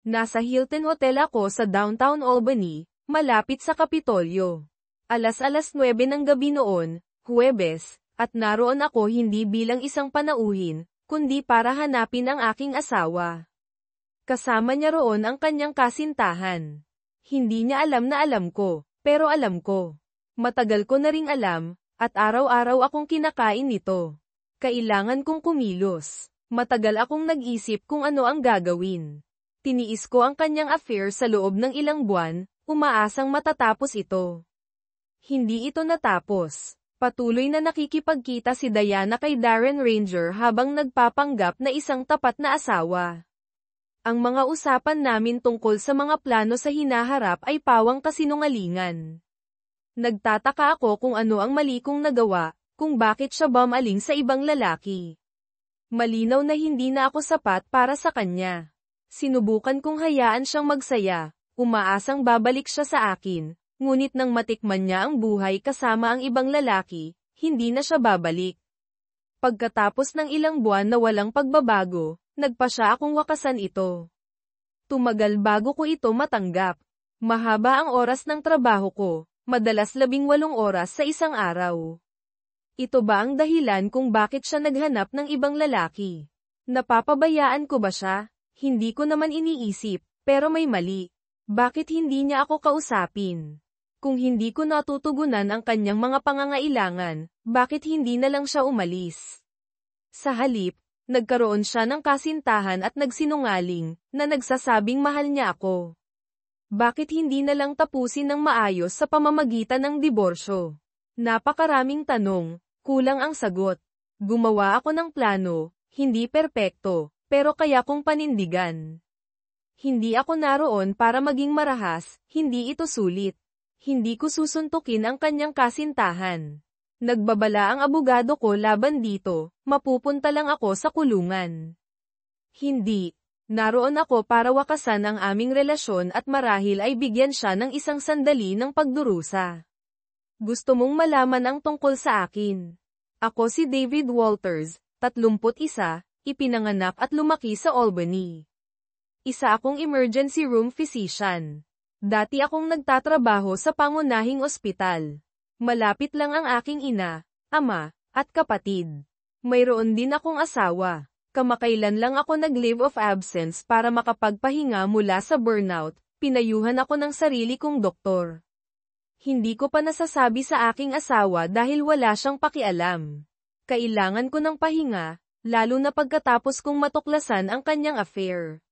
Nasa Hilton Hotel ako sa downtown Albany, malapit sa Kapitolyo. Alas 9 ng gabi noon, Huwebes, at naroon ako hindi bilang isang panauhin, kundi para hanapin ang aking asawa. Kasama niya roon ang kanyang kasintahan. Hindi niya alam na alam ko, pero alam ko. Matagal ko na ring alam, at araw-araw akong kinakain nito. Kailangan kong kumilos. Matagal akong nag-isip kung ano ang gagawin. Tiniis ko ang kanyang affair sa loob ng ilang buwan, umaasang matatapos ito. Hindi ito natapos. Patuloy na nakikipagkita si Diana kay Darren Ranger habang nagpapanggap na isang tapat na asawa. Ang mga usapan namin tungkol sa mga plano sa hinaharap ay pawang kasinungalingan. Nagtataka ako kung ano ang mali kong nagawa, kung bakit siya bumaling sa ibang lalaki. Malinaw na hindi na ako sapat para sa kanya. Sinubukan kong hayaan siyang magsaya, umaasang babalik siya sa akin, ngunit nang matikman niya ang buhay kasama ang ibang lalaki, hindi na siya babalik. Pagkatapos ng ilang buwan na walang pagbabago, nagpasya akong wakasan ito. Tumagal bago ko ito matanggap. Mahaba ang oras ng trabaho ko, madalas 18 oras sa isang araw. Ito ba ang dahilan kung bakit siya naghanap ng ibang lalaki? Napapabayaan ko ba siya? Hindi ko naman iniisip, pero may mali. Bakit hindi niya ako kausapin? Kung hindi ko natutugunan ang kanyang mga pangangailangan, bakit hindi na lang siya umalis? Sa halip, nagkaroon siya ng kasintahan at nagsinungaling, na nagsasabing mahal niya ako. Bakit hindi na lang tapusin ng maayos sa pamamagitan ng diborsyo? Napakaraming tanong, kulang ang sagot. Gumawa ako ng plano, hindi perpekto, pero kaya kong panindigan. Hindi ako naroon para maging marahas, hindi ito sulit. Hindi ko susuntukin ang kanyang kasintahan. Nagbabala ang abogado ko laban dito, mapupunta lang ako sa kulungan. Hindi. Naroon ako para wakasan ang aming relasyon at marahil ay bigyan siya ng isang sandali ng pagdurusa. Gusto mong malaman ang tungkol sa akin. Ako si David Walters, 31, ipinanganak at lumaki sa Albany. Isa akong emergency room physician. Dati akong nagtatrabaho sa pangunahing ospital. Malapit lang ang aking ina, ama, at kapatid. Mayroon din akong asawa. Kamakailan lang ako nag-leave of absence para makapagpahinga mula sa burnout, pinayuhan ako ng sarili kong doktor. Hindi ko pa nasasabi sa aking asawa dahil wala siyang pakialam. Kailangan ko ng pahinga, lalo na pagkatapos kong matuklasan ang kanyang affair.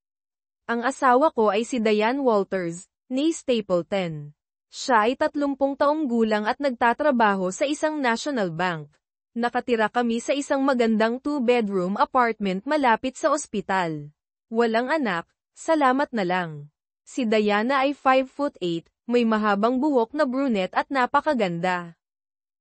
Ang asawa ko ay si Diane Walters, ni Stapleton. Siya ay 30 taong gulang at nagtatrabaho sa isang national bank. Nakatira kami sa isang magandang 2-bedroom apartment malapit sa ospital. Walang anak, salamat na lang. Si Diana ay 5'8", may mahabang buhok na brunette at napakaganda.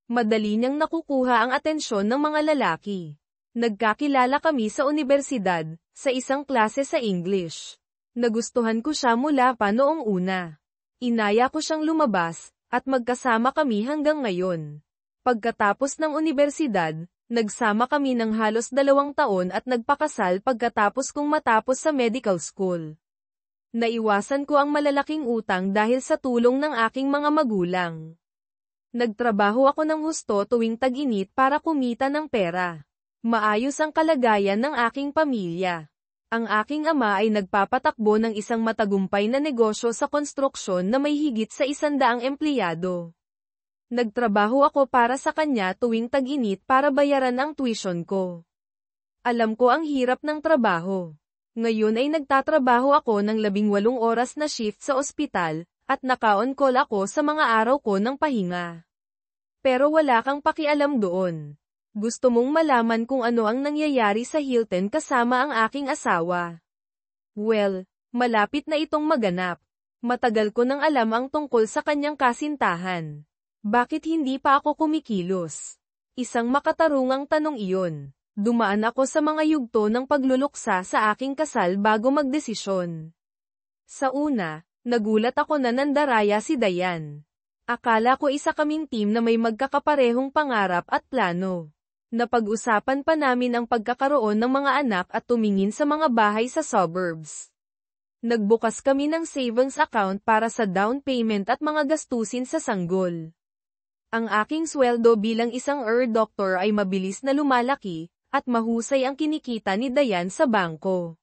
Madali niyang nakukuha ang atensyon ng mga lalaki. Nagkakilala kami sa unibersidad, sa isang klase sa English. Nagustuhan ko siya mula pa noong una. Inaya ko siyang lumabas, at magkasama kami hanggang ngayon. Pagkatapos ng unibersidad, nagsama kami ng halos 2 taon at nagpakasal pagkatapos kong matapos sa medical school. Naiwasan ko ang malalaking utang dahil sa tulong ng aking mga magulang. Nagtrabaho ako ng husto tuwing tag-init para kumita ng pera. Maayos ang kalagayan ng aking pamilya. Ang aking ama ay nagpapatakbo ng isang matagumpay na negosyo sa konstruksyon na may higit sa 100 empleyado. Nagtrabaho ako para sa kanya tuwing tag-init para bayaran ang tuition ko. Alam ko ang hirap ng trabaho. Ngayon ay nagtatrabaho ako ng 18 oras na shift sa ospital, at naka-on call ako sa mga araw ko ng pahinga. Pero wala kang pakialam doon. Gusto mong malaman kung ano ang nangyayari sa Hilton kasama ang aking asawa. Well, malapit na itong maganap. Matagal ko nang alam ang tungkol sa kanyang kasintahan. Bakit hindi pa ako kumikilos? Isang makatarungang tanong iyon. Dumaan ako sa mga yugto ng pagluluksa sa aking kasal bago magdesisyon. Sa una, nagulat ako na nandaraya si Diane. Akala ko isa kaming team na may magkakaparehong pangarap at plano. Napag-usapan pa namin ang pagkakaroon ng mga anak at tumingin sa mga bahay sa suburbs. Nagbukas kami ng savings account para sa down payment at mga gastusin sa sanggol. Ang aking sweldo bilang isang doctor ay mabilis na lumalaki, at mahusay ang kinikita ni Dayan sa bangko.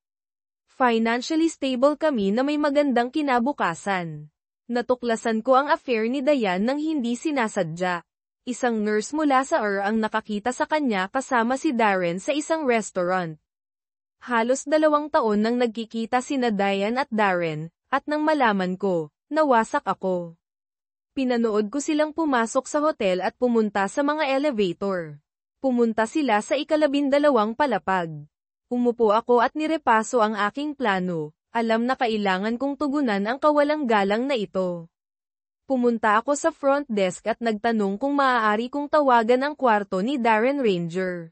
Financially stable kami na may magandang kinabukasan. Natuklasan ko ang affair ni Dayan nang hindi sinasadya. Isang nurse mula sa ang nakakita sa kanya kasama si Darren sa isang restaurant. Halos 2 taon nang nagkikita sina Dayan at Darren, at nang malaman ko, nawasak ako. Pinanood ko silang pumasok sa hotel at pumunta sa mga elevator. Pumunta sila sa 12 palapag. Umupo ako at nirepaso ang aking plano, alam na kailangan kong tugunan ang kawalang galang na ito. Pumunta ako sa front desk at nagtanong kung maaari kong tawagan ang kwarto ni Darren Ranger.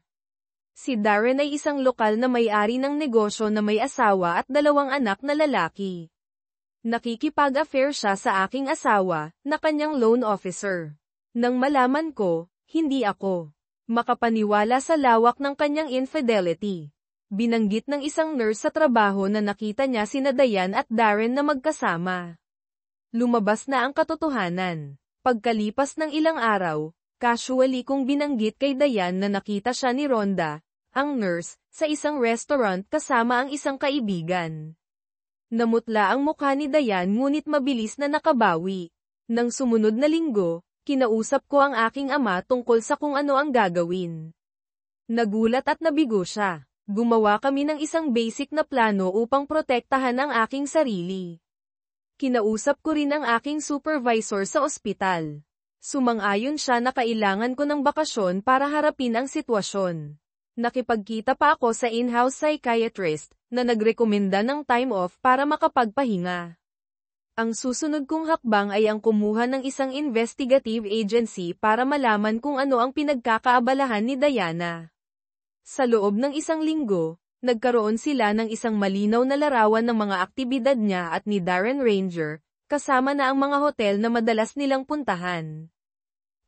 Si Darren ay isang lokal na may-ari ng negosyo na may asawa at 2 anak na lalaki. Nakikipag-affair siya sa aking asawa, na kanyang loan officer. Nang malaman ko, hindi ako makapaniwala sa lawak ng kanyang infidelity. Binanggit ng isang nurse sa trabaho na nakita niya sina Dayan at Darren na magkasama. Lumabas na ang katotohanan. Pagkalipas ng ilang araw, casually kong binanggit kay Dayan na nakita siya ni Rhonda, ang nurse, sa isang restaurant kasama ang isang kaibigan. Namutla ang mukha ni Dayan ngunit mabilis na nakabawi. Nang sumunod na linggo, kinausap ko ang aking ama tungkol sa kung ano ang gagawin. Nagulat at nabigo siya. Gumawa kami ng isang basic na plano upang protektahan ang aking sarili. Kinausap ko rin ang aking supervisor sa ospital. Sumang-ayon siya na kailangan ko ng bakasyon para harapin ang sitwasyon. Nakipagkita pa ako sa in-house psychiatrist, na nagrekomenda ng time off para makapagpahinga. Ang susunod kong hakbang ay ang kumuha ng isang investigative agency para malaman kung ano ang pinagkakaabalahan ni Diana. Sa loob ng 1 linggo, nagkaroon sila ng isang malinaw na larawan ng mga aktibidad niya at ni Darren Ranger, kasama na ang mga hotel na madalas nilang puntahan.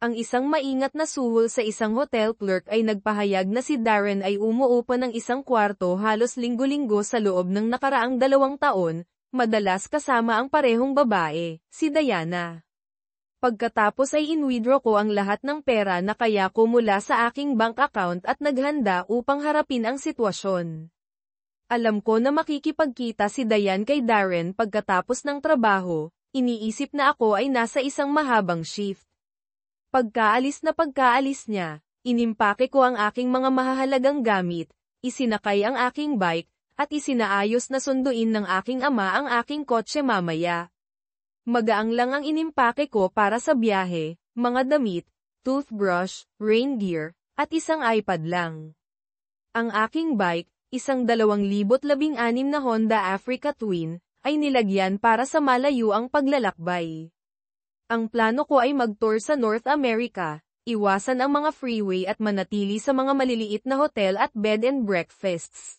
Ang isang maingat na suhol sa isang hotel clerk ay nagpahayag na si Darren ay umuupa ng isang kwarto halos linggo-linggo sa loob ng nakaraang 2 taon, madalas kasama ang parehong babae, si Diana. Pagkatapos ay in-withdraw ko ang lahat ng pera na kaya ko mula sa aking bank account at naghanda upang harapin ang sitwasyon. Alam ko na makikipagkita si Dayan kay Darren pagkatapos ng trabaho, iniisip na ako ay nasa isang mahabang shift. Pagkaalis niya, inimpake ko ang aking mga mahahalagang gamit, isinakay ang aking bike, at isinaayos na sunduin ng aking ama ang aking kotse mamaya. Magaang lang ang inimpake ko para sa biyahe, mga damit, toothbrush, rain gear, at isang iPad lang. Ang aking bike, isang 2016 na Honda Africa Twin, ay nilagyan para sa malayuang paglalakbay. Ang plano ko ay mag-tour sa North America, iwasan ang mga freeway at manatili sa mga maliliit na hotel at bed and breakfasts.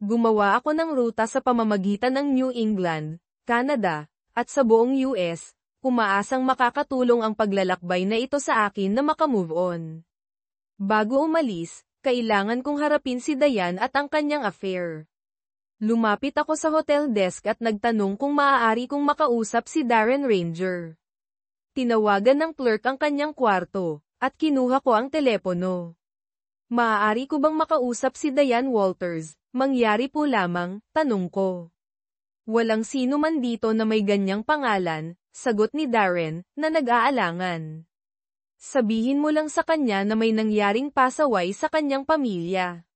Gumawa ako ng ruta sa pamamagitan ng New England, Canada, at sa buong US, umaasang makakatulong ang paglalakbay na ito sa akin na makamove on. Bago umalis, kailangan kong harapin si Dayan at ang kanyang affair. Lumapit ako sa hotel desk at nagtanong kung maaari kong makausap si Darren Ranger. Tinawagan ng clerk ang kanyang kwarto, at kinuha ko ang telepono. Maaari ko bang makausap si Diane Walters? Mangyari po lamang, tanong ko. Walang sino man dito na may ganyang pangalan, sagot ni Darren, na nag-aalangan. Sabihin mo lang sa kanya na may nangyaring pasaway sa kanyang pamilya.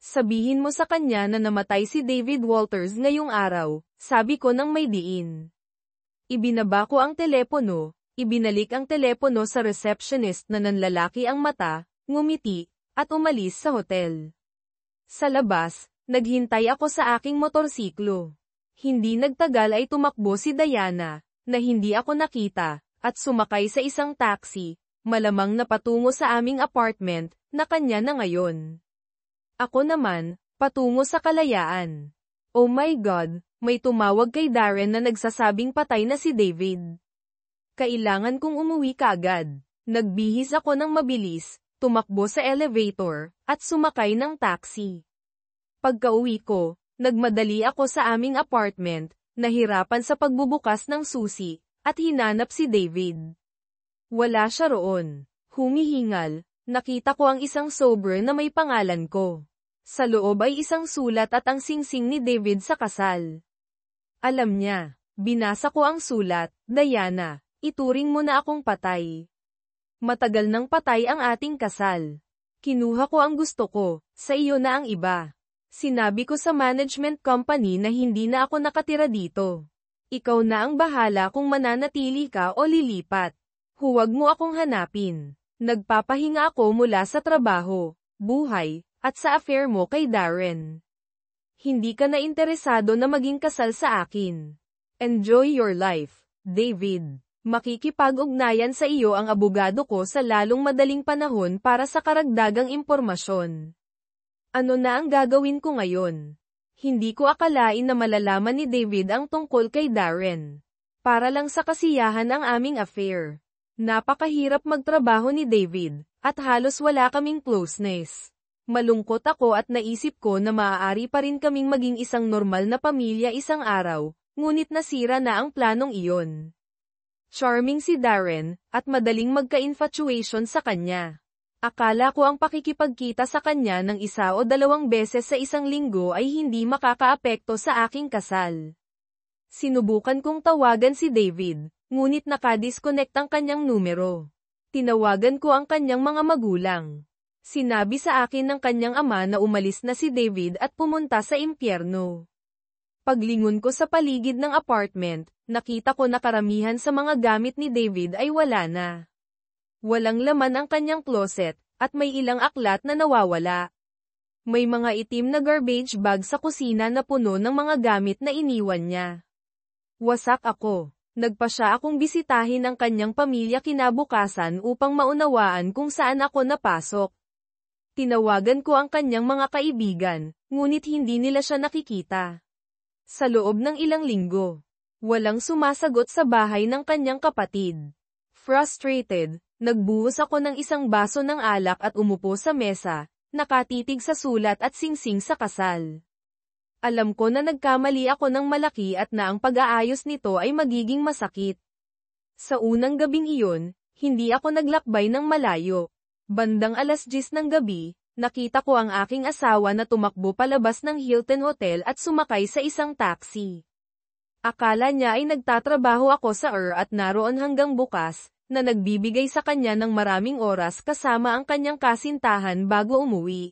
Sabihin mo sa kanya na namatay si David Walters ngayong araw, sabi ko nang may diin. Ibinaba ko ang telepono, ibinalik ang telepono sa receptionist na nanlalaki ang mata, ngumiti, at umalis sa hotel. Sa labas, naghintay ako sa aking motorsiklo. Hindi nagtagal ay tumakbo si Diana, na hindi ako nakita, at sumakay sa isang taxi, malamang na patungo sa aming apartment, na kanya na ngayon. Ako naman, patungo sa kalayaan. Oh my God, may tumawag kay Darren na nagsasabing patay na si David. Kailangan kong umuwi kaagad. Nagbihis ako ng mabilis, tumakbo sa elevator, at sumakay ng taxi. Pagka-uwi ko, Nagmadali ako sa aming apartment, nahirapan sa pagbubukas ng susi, at hinanap si David. Wala siya roon. Humihingal, nakita ko ang isang sobre na may pangalan ko. Sa loob ay isang sulat at ang singsing ni David sa kasal. Alam niya. Binasa ko ang sulat, Diana, ituring mo na akong patay. Matagal nang patay ang ating kasal. Kinuha ko ang gusto ko, sa iyo na ang iba. Sinabi ko sa management company na hindi na ako nakatira dito. Ikaw na ang bahala kung mananatili ka o lilipat. Huwag mo akong hanapin. Nagpapahinga ako mula sa trabaho, buhay, at sa affair mo kay Darren. Hindi ka na interesado na maging kasal sa akin. Enjoy your life, David. Makikipag-ugnayan sa iyo ang abogado ko sa lalong madaling panahon para sa karagdagang impormasyon. Ano na ang gagawin ko ngayon? Hindi ko akalain na malalaman ni David ang tungkol kay Darren. Para lang sa kasiyahan ang aming affair. Napakahirap magtrabaho ni David, at halos wala kaming closeness. Malungkot ako at naisip ko na maaari pa rin kaming maging isang normal na pamilya isang araw, ngunit nasira na ang planong iyon. Charming si Darren, at madaling magka-infatuation sa kanya. Akala ko ang pakikipagkita sa kanya ng 1 o 2 beses sa isang linggo ay hindi makakaapekto sa aking kasal. Sinubukan kong tawagan si David, ngunit nakadisconnect ang kanyang numero. Tinawagan ko ang kanyang mga magulang. Sinabi sa akin ng kanyang ama na umalis na si David at pumunta sa impyerno. Paglingon ko sa paligid ng apartment, nakita ko na karamihan sa mga gamit ni David ay wala na. Walang laman ang kanyang closet, at may ilang aklat na nawawala. May mga itim na garbage bag sa kusina na puno ng mga gamit na iniwan niya. Wasak ako. Nagpa siya akong bisitahin ang kanyang pamilya kinabukasan upang maunawaan kung saan ako napasok. Tinawagan ko ang kanyang mga kaibigan, ngunit hindi nila siya nakikita. Sa loob ng ilang linggo, walang sumasagot sa bahay ng kanyang kapatid. Frustrated, nagbuhos ako ng isang baso ng alak at umupo sa mesa, nakatitig sa sulat at singsing sa kasal. Alam ko na nagkamali ako ng malaki at na ang pag-aayos nito ay magiging masakit. Sa unang gabing iyon, hindi ako naglakbay ng malayo. Bandang 10:00 ng gabi, nakita ko ang aking asawa na tumakbo palabas ng Hilton Hotel at sumakay sa isang taxi. Akala niya ay nagtatrabaho ako sa at naroon hanggang bukas, na nagbibigay sa kanya ng maraming oras kasama ang kanyang kasintahan bago umuwi.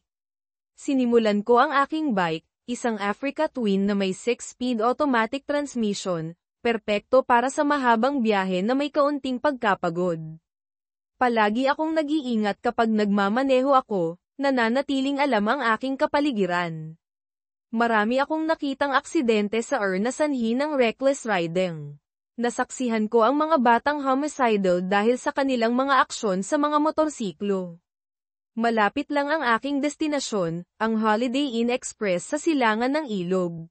Sinimulan ko ang aking bike, isang Africa Twin na may 6-speed automatic transmission, perpekto para sa mahabang biyahe na may kaunting pagkapagod. Palagi akong nag-iingat kapag nagmamaneho ako, nananatiling alam ang aking kapaligiran. Marami akong nakitang aksidente sa na sanhi ng reckless riding. Nasaksihan ko ang mga batang homicidal dahil sa kanilang mga aksyon sa mga motorsiklo. Malapit lang ang aking destinasyon, ang Holiday Inn Express sa silangan ng ilog.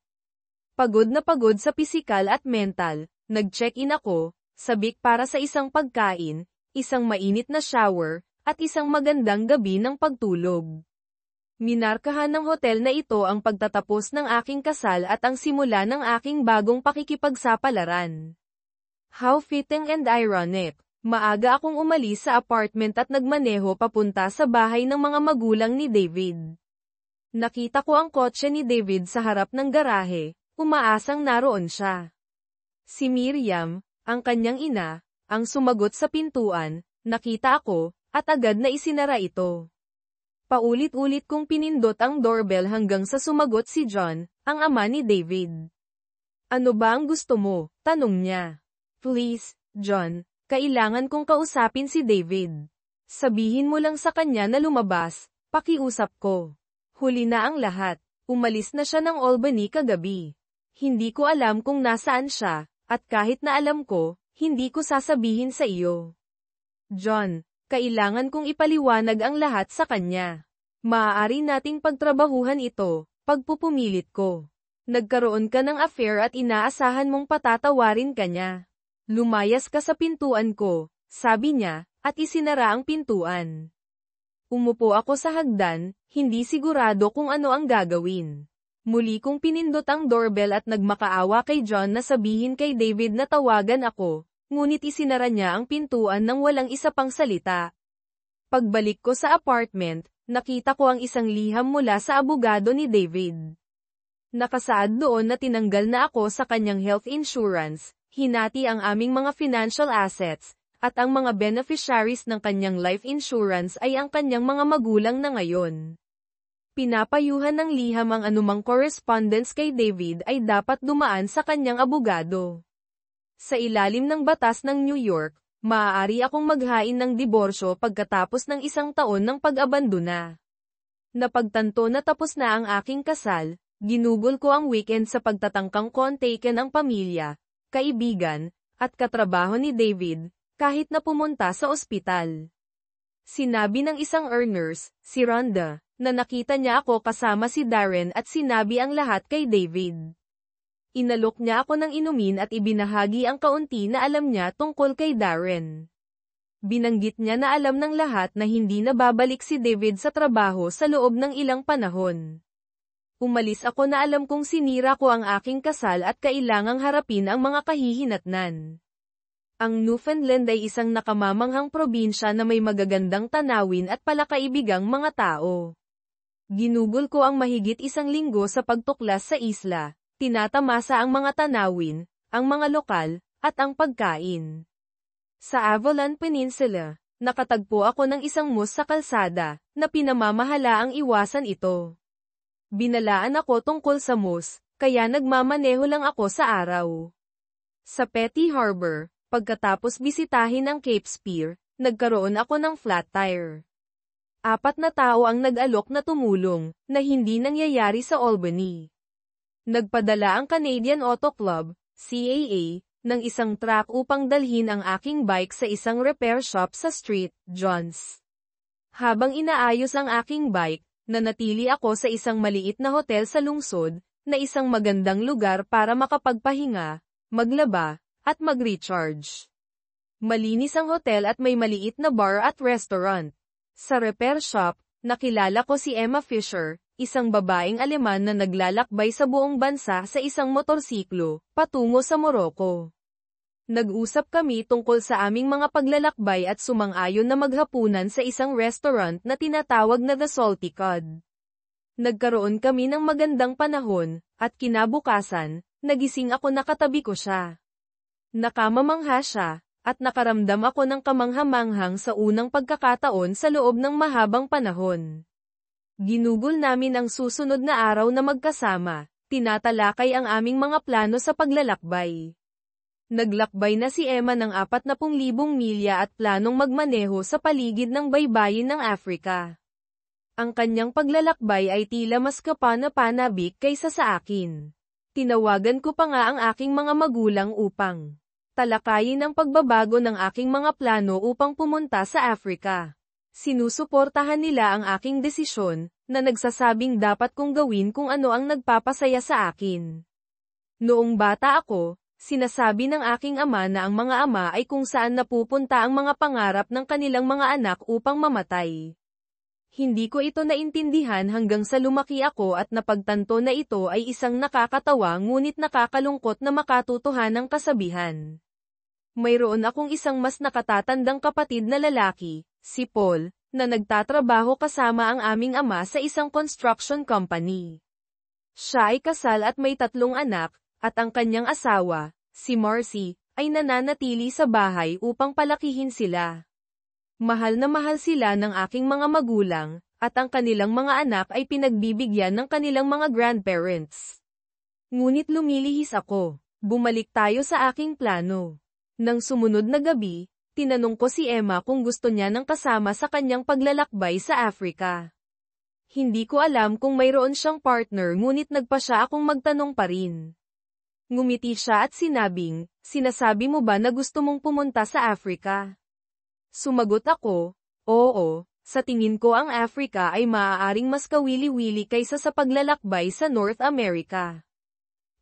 Pagod na pagod sa pisikal at mental, nag-check-in ako, sabik para sa isang pagkain, isang mainit na shower, at isang magandang gabi ng pagtulog. Minarkahan ng hotel na ito ang pagtatapos ng aking kasal at ang simula ng aking bagong pakikipagsapalaran. How fitting and ironic. Maaga akong umalis sa apartment at nagmaneho papunta sa bahay ng mga magulang ni David. Nakita ko ang kotse ni David sa harap ng garahe, umaasang naroon siya. Si Miriam, ang kanyang ina, ang sumagot sa pintuan, nakita ako, at agad na isinara ito. Paulit-ulit kong pinindot ang doorbell hanggang sa sumagot si John, ang ama ni David. Ano ba ang gusto mo? Tanong niya. Please, John. Kailangan kong kausapin si David. Sabihin mo lang sa kanya na lumabas, pakiusap ko. Huli na ang lahat, umalis na siya ng Albany kagabi. Hindi ko alam kung nasaan siya, at kahit na alam ko, hindi ko sasabihin sa iyo. John, kailangan kong ipaliwanag ang lahat sa kanya. Maaari nating pagtrabahuhan ito, pagpupumilit ko. Nagkaroon ka ng affair at inaasahan mong patatawarin ka niya. Lumayas ka sa pintuan ko, sabi niya, at isinara ang pintuan. Umupo ako sa hagdan, hindi sigurado kung ano ang gagawin. Muli kong pinindot ang doorbell at nagmakaawa kay John na sabihin kay David na tawagan ako, ngunit isinara niya ang pintuan nang walang isa pang salita. Pagbalik ko sa apartment, nakita ko ang isang liham mula sa abogado ni David. Nakasaad doon na tinanggal na ako sa kanyang health insurance, hinati ang aming mga financial assets, at ang mga beneficiaries ng kanyang life insurance ay ang kanyang mga magulang na ngayon. Pinapayuhan ng liham ang anumang correspondence kay David ay dapat dumaan sa kanyang abogado. Sa ilalim ng batas ng New York, maaari akong maghain ng diborsyo pagkatapos ng 1 taon ng pag-abandona. Napagtanto na tapos na ang aking kasal, ginugol ko ang weekend sa pagtatangkang kontaken ang pamilya, kaibigan, at katrabaho ni David, kahit na pumunta sa ospital. Sinabi ng isang nurse, si Rhonda, na nakita niya ako kasama si Darren at sinabi ang lahat kay David. Inalok niya ako ng inumin at ibinahagi ang kaunti na alam niya tungkol kay Darren. Binanggit niya na alam ng lahat na hindi na babalik si David sa trabaho sa loob ng ilang panahon. Umalis ako na alam kong sinira ko ang aking kasal at kailangang harapin ang mga kahihinatnan. Ang Newfoundland ay isang nakamamanghang probinsya na may magagandang tanawin at palakaibigang mga tao. Ginugol ko ang mahigit 1 linggo sa pagtuklas sa isla, tinatamasa ang mga tanawin, ang mga lokal, at ang pagkain. Sa Avalon Peninsula, nakatagpo ako ng isang moose sa kalsada, na pinamamahala ang iwasan ito. Binalaan ako tungkol sa moose, kaya nagmamaneho lang ako sa araw. Sa Petty Harbor, pagkatapos bisitahin ang Cape Spear, nagkaroon ako ng flat tire. 4 na tao ang nag-alok na tumulong, na hindi nangyayari sa Albany. Nagpadala ang Canadian Auto Club, CAA, ng isang truck upang dalhin ang aking bike sa isang repair shop sa Street, Johns. Habang inaayos ang aking bike, nanatili ako sa isang maliit na hotel sa lungsod, na isang magandang lugar para makapagpahinga, maglaba, at mag-recharge. Malinis ang hotel at may maliit na bar at restaurant. Sa repair shop, nakilala ko si Emma Fisher, isang babaeng Aleman na naglalakbay sa buong bansa sa isang motorsiklo, patungo sa Morocco. Nag-usap kami tungkol sa aming mga paglalakbay at sumang-ayon na maghapunan sa isang restaurant na tinatawag na The Salty Cod. Nagkaroon kami ng magandang panahon, at kinabukasan, nagising ako na katabi ko siya. Nakamamangha siya, at nakaramdam ako ng kamanghamanghang sa unang pagkakataon sa loob ng mahabang panahon. Ginugol namin ang susunod na araw na magkasama, tinatalakay ang aming mga plano sa paglalakbay. Naglakbay na si Emma ng 40,000 milya at planong magmaneho sa paligid ng baybayin ng Africa. Ang kanyang paglalakbay ay tila mas kapana-panabik kaysa sa akin. Tinawagan ko pa nga ang aking mga magulang upang talakayin ang pagbabago ng aking mga plano upang pumunta sa Africa. Sinusuportahan nila ang aking desisyon, na nagsasabing dapat kong gawin kung ano ang nagpapasaya sa akin. Noong bata ako, sinasabi ng aking ama na ang mga ama ay kung saan napupunta ang mga pangarap ng kanilang mga anak upang mamatay. Hindi ko ito naintindihan hanggang sa lumaki ako at napagtanto na ito ay isang nakakatawa ngunit nakakalungkot na makatotohanang kasabihan. Mayroon akong isang mas nakatatandang kapatid na lalaki, si Paul, na nagtatrabaho kasama ang aming ama sa isang construction company. Siya ay kasal at may 3 anak, at ang kanyang asawa, si Marcy, ay nananatili sa bahay upang palakihin sila. Mahal na mahal sila ng aking mga magulang, at ang kanilang mga anak ay pinagbibigyan ng kanilang mga grandparents. Ngunit lumilihis ako, bumalik tayo sa aking plano. Nang sumunod na gabi, tinanong ko si Emma kung gusto niya ng kasama sa kanyang paglalakbay sa Africa. Hindi ko alam kung mayroon siyang partner ngunit nagpa siya akong magtanong pa rin. Ngumiti siya at sinabing, "Sinasabi mo ba na gusto mong pumunta sa Africa?" Sumagot ako, "Oo, sa tingin ko ang Africa ay maaaring mas kawili-wili kaysa sa paglalakbay sa North America.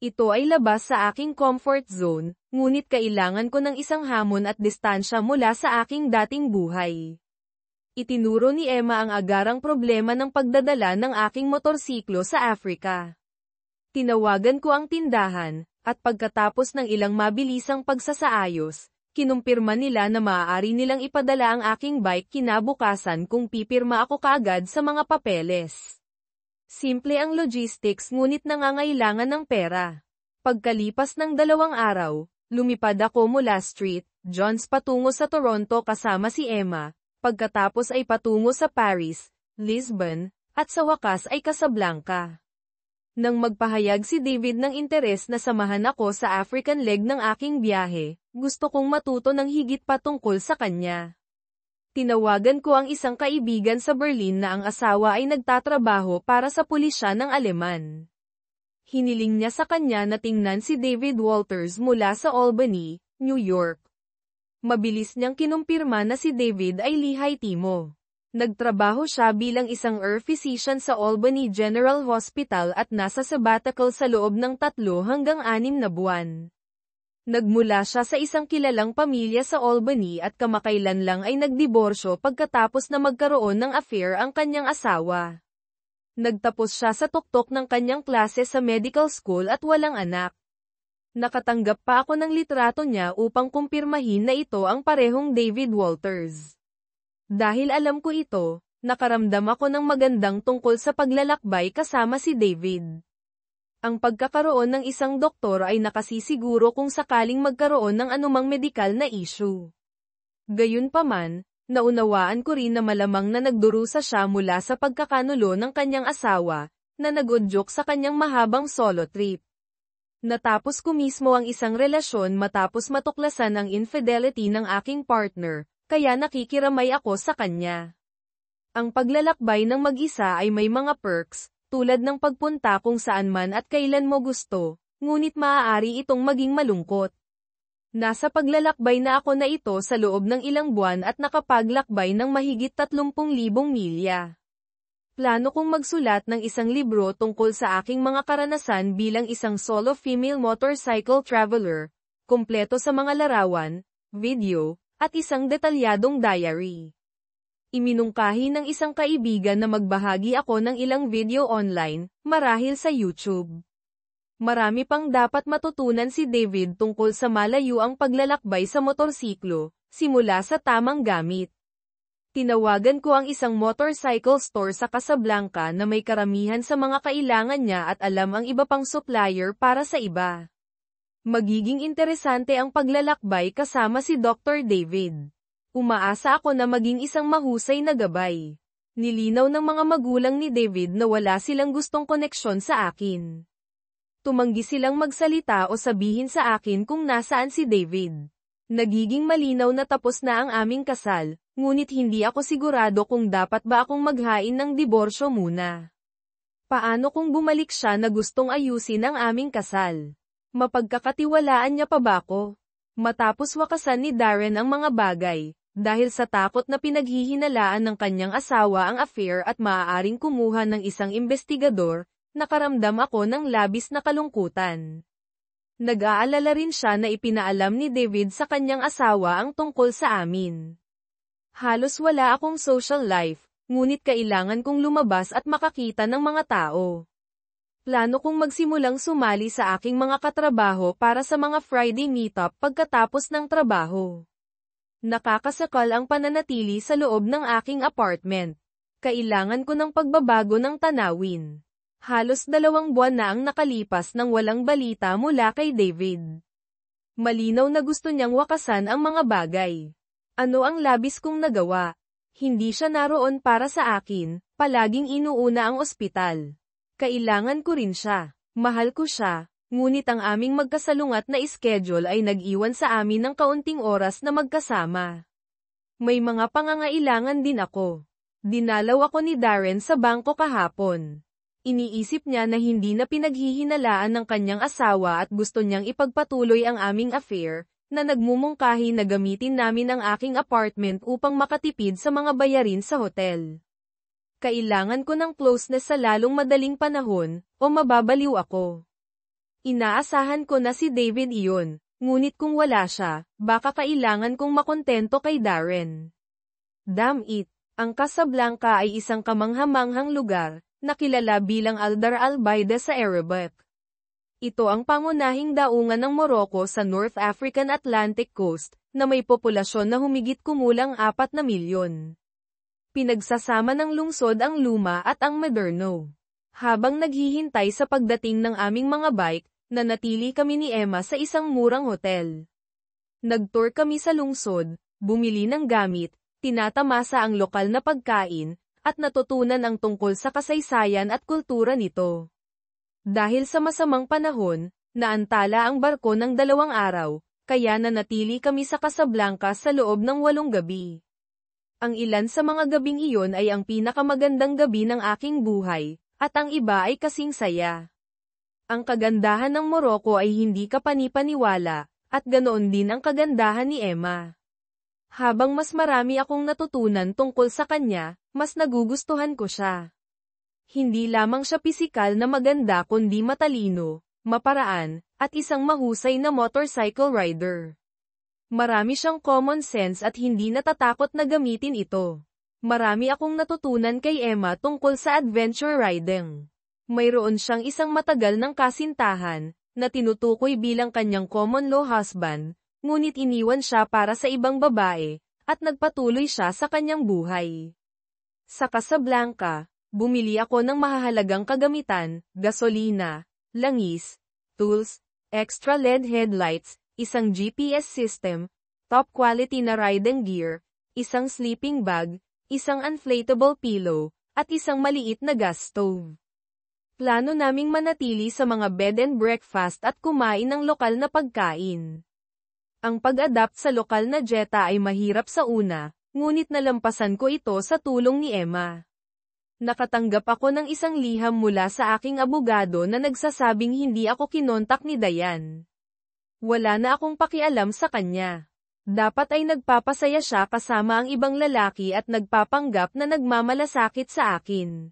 Ito ay labas sa aking comfort zone, ngunit kailangan ko ng isang hamon at distansya mula sa aking dating buhay." Itinuro ni Emma ang agarang problema ng pagdadala ng aking motorsiklo sa Africa. Tinawagan ko ang tindahan, at pagkatapos ng ilang mabilisang pagsasaayos, kinumpirma nila na maaari nilang ipadala ang aking bike kinabukasan kung pipirma ako kaagad sa mga papeles. Simple ang logistics ngunit nangangailangan ng pera. Pagkalipas ng 2 araw, lumipad ako mula St. John's patungo sa Toronto kasama si Emma, pagkatapos ay patungo sa Paris, Lisbon, at sa wakas ay Casablanca. Nang magpahayag si David ng interes na samahan ako sa African leg ng aking biyahe, gusto kong matuto ng higit pa tungkol sa kanya. Tinawagan ko ang isang kaibigan sa Berlin na ang asawa ay nagtatrabaho para sa pulisya ng Aleman. Hiniling niya sa kanya na tingnan si David Walters mula sa Albany, New York. Mabilis niyang kinumpirma na si David ay lihai timo. Nagtrabaho siya bilang isang physician sa Albany General Hospital at nasa sabbatical sa loob ng 3 hanggang 6 na buwan. Nagmula siya sa isang kilalang pamilya sa Albany at kamakailan lang ay nagdiborsyo pagkatapos na magkaroon ng affair ang kanyang asawa. Nagtapos siya sa tuktok ng kanyang klase sa medical school at walang anak. Nakatanggap pa ako ng litrato niya upang kumpirmahin na ito ang parehong David Walters. Dahil alam ko ito, nakaramdam ako ng magandang tungkol sa paglalakbay kasama si David. Ang pagkakaroon ng isang doktor ay nakasisiguro kung sakaling magkaroon ng anumang medikal na issue. Gayunpaman, naunawaan ko rin na malamang na nagdurusa siya mula sa pagkakanulo ng kanyang asawa, na nag-udyok sa kanyang mahabang solo trip. Natapos ko mismo ang isang relasyon matapos matuklasan ang infidelity ng aking partner, kaya nakikiramay ako sa kanya. Ang paglalakbay ng mag-isa ay may mga perks, tulad ng pagpunta kung saan man at kailan mo gusto, ngunit maaari itong maging malungkot. Nasa paglalakbay na ako na ito sa loob ng ilang buwan at nakapaglakbay ng mahigit 30,000 milya. Plano kong magsulat ng isang libro tungkol sa aking mga karanasan bilang isang solo female motorcycle traveler, kumpleto sa mga larawan, video, at isang detalyadong diary. Iminungkahi ng isang kaibigan na magbahagi ako ng ilang video online, marahil sa YouTube. Marami pang dapat matutunan si David tungkol sa malayuang paglalakbay sa motorsiklo, simula sa tamang gamit. Tinawagan ko ang isang motorcycle store sa Casablanca na may karamihan sa mga kailangan niya at alam ang iba pang supplier para sa iba. Magiging interesante ang paglalakbay kasama si Dr. David. Umaasa ako na maging isang mahusay na gabay. Nilinaw ng mga magulang ni David na wala silang gustong koneksyon sa akin. Tumanggi silang magsalita o sabihin sa akin kung nasaan si David. Nagiging malinaw na tapos na ang aming kasal, ngunit hindi ako sigurado kung dapat ba akong maghain ng diborsyo muna. Paano kung bumalik siya na gustong ayusin ang aming kasal? Mapagkakatiwalaan niya pa ba ako? Matapos wakasan ni Darren ang mga bagay, dahil sa takot na pinaghihinalaan ng kanyang asawa ang affair at maaaring kumuha ng isang investigador, nakaramdam ako ng labis na kalungkutan. Nag-aalala rin siya na ipinaalam ni David sa kanyang asawa ang tungkol sa amin. Halos wala akong social life, ngunit kailangan kong lumabas at makakita ng mga tao. Plano kong magsimulang sumali sa aking mga katrabaho para sa mga Friday meetup pagkatapos ng trabaho. Nakakasakal ang pananatili sa loob ng aking apartment. Kailangan ko ng pagbabago ng tanawin. Halos 2 buwan na ang nakalipas nang walang balita mula kay David. Malinaw na gusto niyang wakasan ang mga bagay. Ano ang labis kong nagawa? Hindi siya naroon para sa akin, palaging inuuna ang ospital. Kailangan ko rin siya. Mahal ko siya. Ngunit ang aming magkasalungat na schedule ay nag-iwan sa amin ng kaunting oras na magkasama. May mga pangangailangan din ako. Dinalaw ako ni Darren sa bangko kahapon. Iniisip niya na hindi na pinaghihinalaan ng kanyang asawa at gusto niyang ipagpatuloy ang aming affair, na nagmumungkahi na gamitin namin ang aking apartment upang makatipid sa mga bayarin sa hotel. Kailangan ko ng closeness sa lalong madaling panahon, o mababaliw ako. Inaasahan ko na si David iyon, ngunit kung wala siya, baka kailangan kong makontento kay Darren. Damn it! Ang Casablanca ay isang kamanghamanghang lugar, na kilala bilang Aldar al-Baida sa Arabic. Ito ang pangunahing daungan ng Morocco sa North African Atlantic Coast, na may populasyon na humigit kumulang 4 na milyon. Pinagsasama ng lungsod ang luma at ang moderno. Habang naghihintay sa pagdating ng aming mga bike, nanatili kami ni Emma sa isang murang hotel. Nag-tour kami sa lungsod, bumili ng gamit, tinatamasa ang lokal na pagkain, at natutunan ang tungkol sa kasaysayan at kultura nito. Dahil sa masamang panahon, naantala ang barko ng 2 araw, kaya nanatili kami sa Casablanca sa loob ng 8 gabi. Ang ilan sa mga gabing iyon ay ang pinakamagandang gabi ng aking buhay, at ang iba ay kasing saya. Ang kagandahan ng Morocco ay hindi kapani-paniwala, at ganoon din ang kagandahan ni Emma. Habang mas marami akong natutunan tungkol sa kanya, mas nagugustuhan ko siya. Hindi lamang siya pisikal na maganda kundi matalino, maparaan, at isang mahusay na motorcycle rider. Marami siyang common sense at hindi natatakot na gamitin ito. Marami akong natutunan kay Emma tungkol sa adventure riding. Mayroon siyang isang matagal ng kasintahan, na tinutukoy bilang kanyang common law husband, ngunit iniwan siya para sa ibang babae, at nagpatuloy siya sa kanyang buhay. Sa Casablanca, bumili ako ng mahahalagang kagamitan, gasolina, langis, tools, extra LED headlights, isang GPS system, top quality na riding gear, isang sleeping bag, isang inflatable pillow, at isang maliit na gas stove. Plano naming manatili sa mga bed and breakfast at kumain ng lokal na pagkain. Ang pag-adapt sa lokal na dieta ay mahirap sa una, ngunit nalampasan ko ito sa tulong ni Emma. Nakatanggap ako ng isang liham mula sa aking abogado na nagsasabing hindi ako kinontak ni Dayan. Wala na akong pakialam sa kanya. Dapat ay nagpapasaya siya kasama ang ibang lalaki at nagpapanggap na nagmamalasakit sa akin.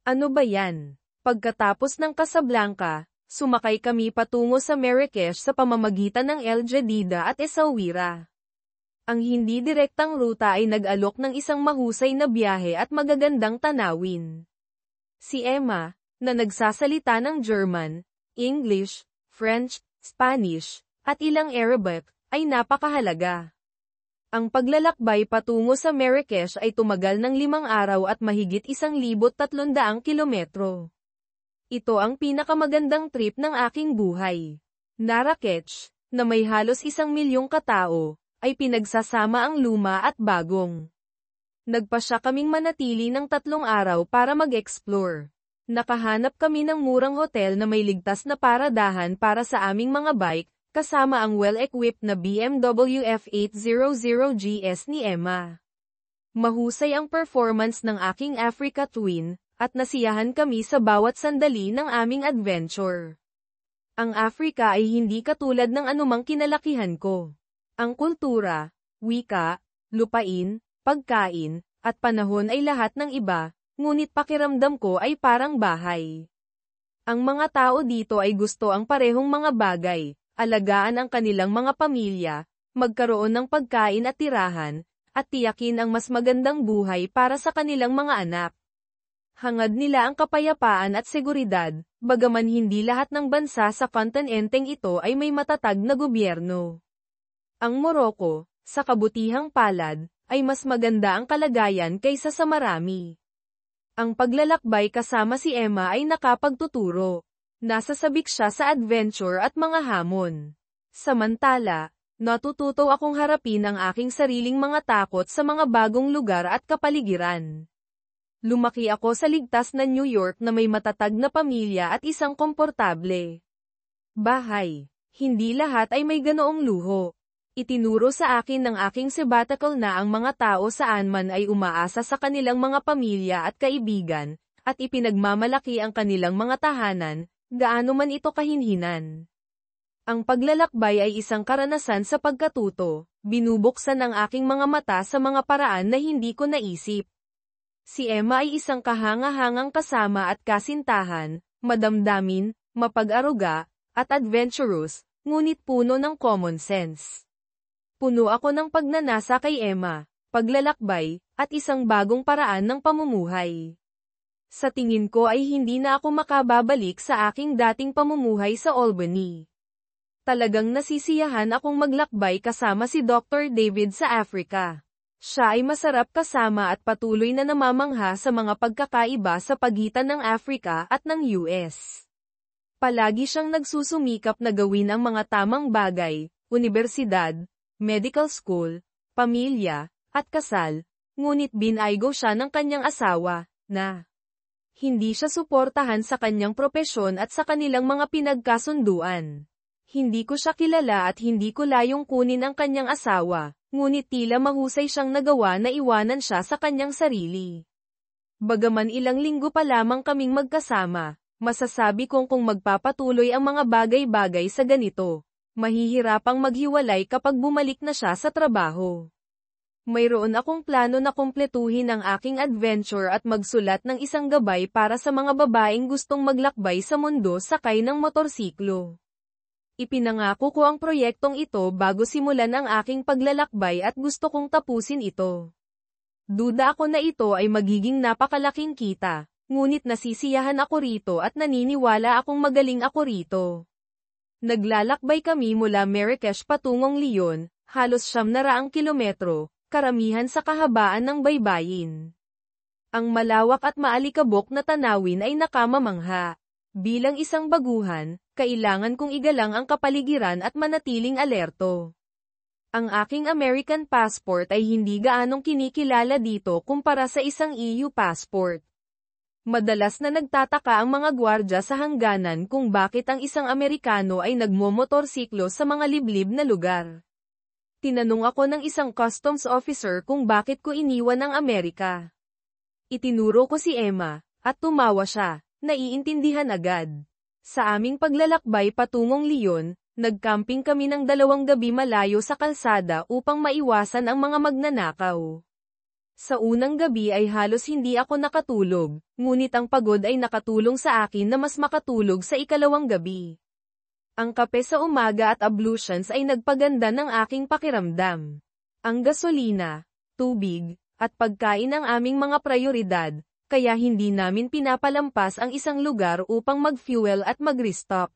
Ano ba yan? Pagkatapos ng Casablanca, sumakay kami patungo sa Marrakech sa pamamagitan ng El Jadida at Essaouira. Ang hindi direktang ruta ay nag-alok ng isang mahusay na biyahe at magagandang tanawin. Si Emma, na nagsasalita ng German, English, French, Spanish, at ilang Arabic, ay napakahalaga. Ang paglalakbay patungo sa Marrakech ay tumagal ng 5 araw at mahigit 1,300 kilometro. Ito ang pinakamagandang trip ng aking buhay. Marrakech, na may halos 1 milyong katao, ay pinagsasama ang luma at bagong. Nagpasya kaming manatili ng 3 araw para mag-explore. Nakahanap kami ng murang hotel na may ligtas na paradahan para sa aming mga bike, kasama ang well-equipped na BMW F800 GS ni Emma. Mahusay ang performance ng aking Africa Twin, at nasiyahan kami sa bawat sandali ng aming adventure. Ang Africa ay hindi katulad ng anumang kinalakihan ko. Ang kultura, wika, lupain, pagkain, at panahon ay lahat ng iba, ngunit pakiramdam ko ay parang bahay. Ang mga tao dito ay gusto ang parehong mga bagay, alagaan ang kanilang mga pamilya, magkaroon ng pagkain at tirahan, at tiyakin ang mas magandang buhay para sa kanilang mga anak. Hangad nila ang kapayapaan at seguridad, bagaman hindi lahat ng bansa sa kontinenteng ito ay may matatag na gobyerno. Ang Morocco, sa kabutihang palad, ay mas maganda ang kalagayan kaysa sa marami. Ang paglalakbay kasama si Emma ay nakapagtuturo. Nasasabik siya sa adventure at mga hamon. Samantala, natututo akong harapin ang aking sariling mga takot sa mga bagong lugar at kapaligiran. Lumaki ako sa ligtas na New York na may matatag na pamilya at isang komportable bahay. Hindi lahat ay may ganoong luho. Itinuro sa akin ng aking sabbatical na ang mga tao saan man ay umaasa sa kanilang mga pamilya at kaibigan, at ipinagmamalaki ang kanilang mga tahanan, gaano man ito kahinhinan. Ang paglalakbay ay isang karanasan sa pagkatuto, binubuksan ang aking mga mata sa mga paraan na hindi ko naisip. Si Emma ay isang kahanga-hangang kasama at kasintahan, madamdamin, mapag-aruga, at adventurous, ngunit puno ng common sense. Puno ako ng pagnanasa kay Emma, paglalakbay, at isang bagong paraan ng pamumuhay. Sa tingin ko ay hindi na ako makababalik sa aking dating pamumuhay sa Albany. Talagang nasisiyahan akong maglakbay kasama si Dr. David sa Africa. Siya ay masarap kasama at patuloy na namamangha sa mga pagkakaiba sa pagitan ng Africa at ng US. Palagi siyang nagsusumikap na gawin ang mga tamang bagay, universidad, medical school, pamilya, at kasal, ngunit binaygo siya ng kanyang asawa, na hindi siya suportahan sa kanyang propesyon at sa kanilang mga pinagkasunduan. Hindi ko siya kilala at hindi ko layong kunin ang kanyang asawa, ngunit tila mahusay siyang nagawa na iwanan siya sa kanyang sarili. Bagaman ilang linggo pa lamang kaming magkasama, masasabi kong kung magpapatuloy ang mga bagay-bagay sa ganito, mahihirapang maghiwalay kapag bumalik na siya sa trabaho. Mayroon akong plano na kumpletuhin ang aking adventure at magsulat ng isang gabay para sa mga babaeng gustong maglakbay sa mundo sakay ng motorsiklo. Ipinangako ko ang proyektong ito bago simulan ang aking paglalakbay at gusto kong tapusin ito. Duda ako na ito ay magiging napakalaking kita, ngunit nasisiyahan ako rito at naniniwala akong magaling ako rito. Naglalakbay kami mula Marrakech patungong Lyon, halos 700 kilometro, karamihan sa kahabaan ng baybayin. Ang malawak at maalikabok na tanawin ay nakamamangha. Bilang isang baguhan, kailangan kong igalang ang kapaligiran at manatiling alerto. Ang aking American passport ay hindi gaanong kinikilala dito kumpara sa isang EU passport. Madalas na nagtataka ang mga gwardya sa hangganan kung bakit ang isang Amerikano ay nagmomotorsiklo sa mga liblib na lugar. Tinanong ako ng isang customs officer kung bakit ko iniwan ang Amerika. Itinuro ko si Emma, at tumawa siya, naiintindihan agad. Sa aming paglalakbay patungong Lyon, nagcamping kami ng 2 gabi malayo sa kalsada upang maiwasan ang mga magnanakaw. Sa unang gabi ay halos hindi ako nakatulog, ngunit ang pagod ay nakatulong sa akin na mas makatulog sa ikalawang gabi. Ang kape sa umaga at ablutions ay nagpaganda ng aking pakiramdam. Ang gasolina, tubig, at pagkain ang aming mga prioridad, kaya hindi namin pinapalampas ang isang lugar upang mag-fuel at mag-restock.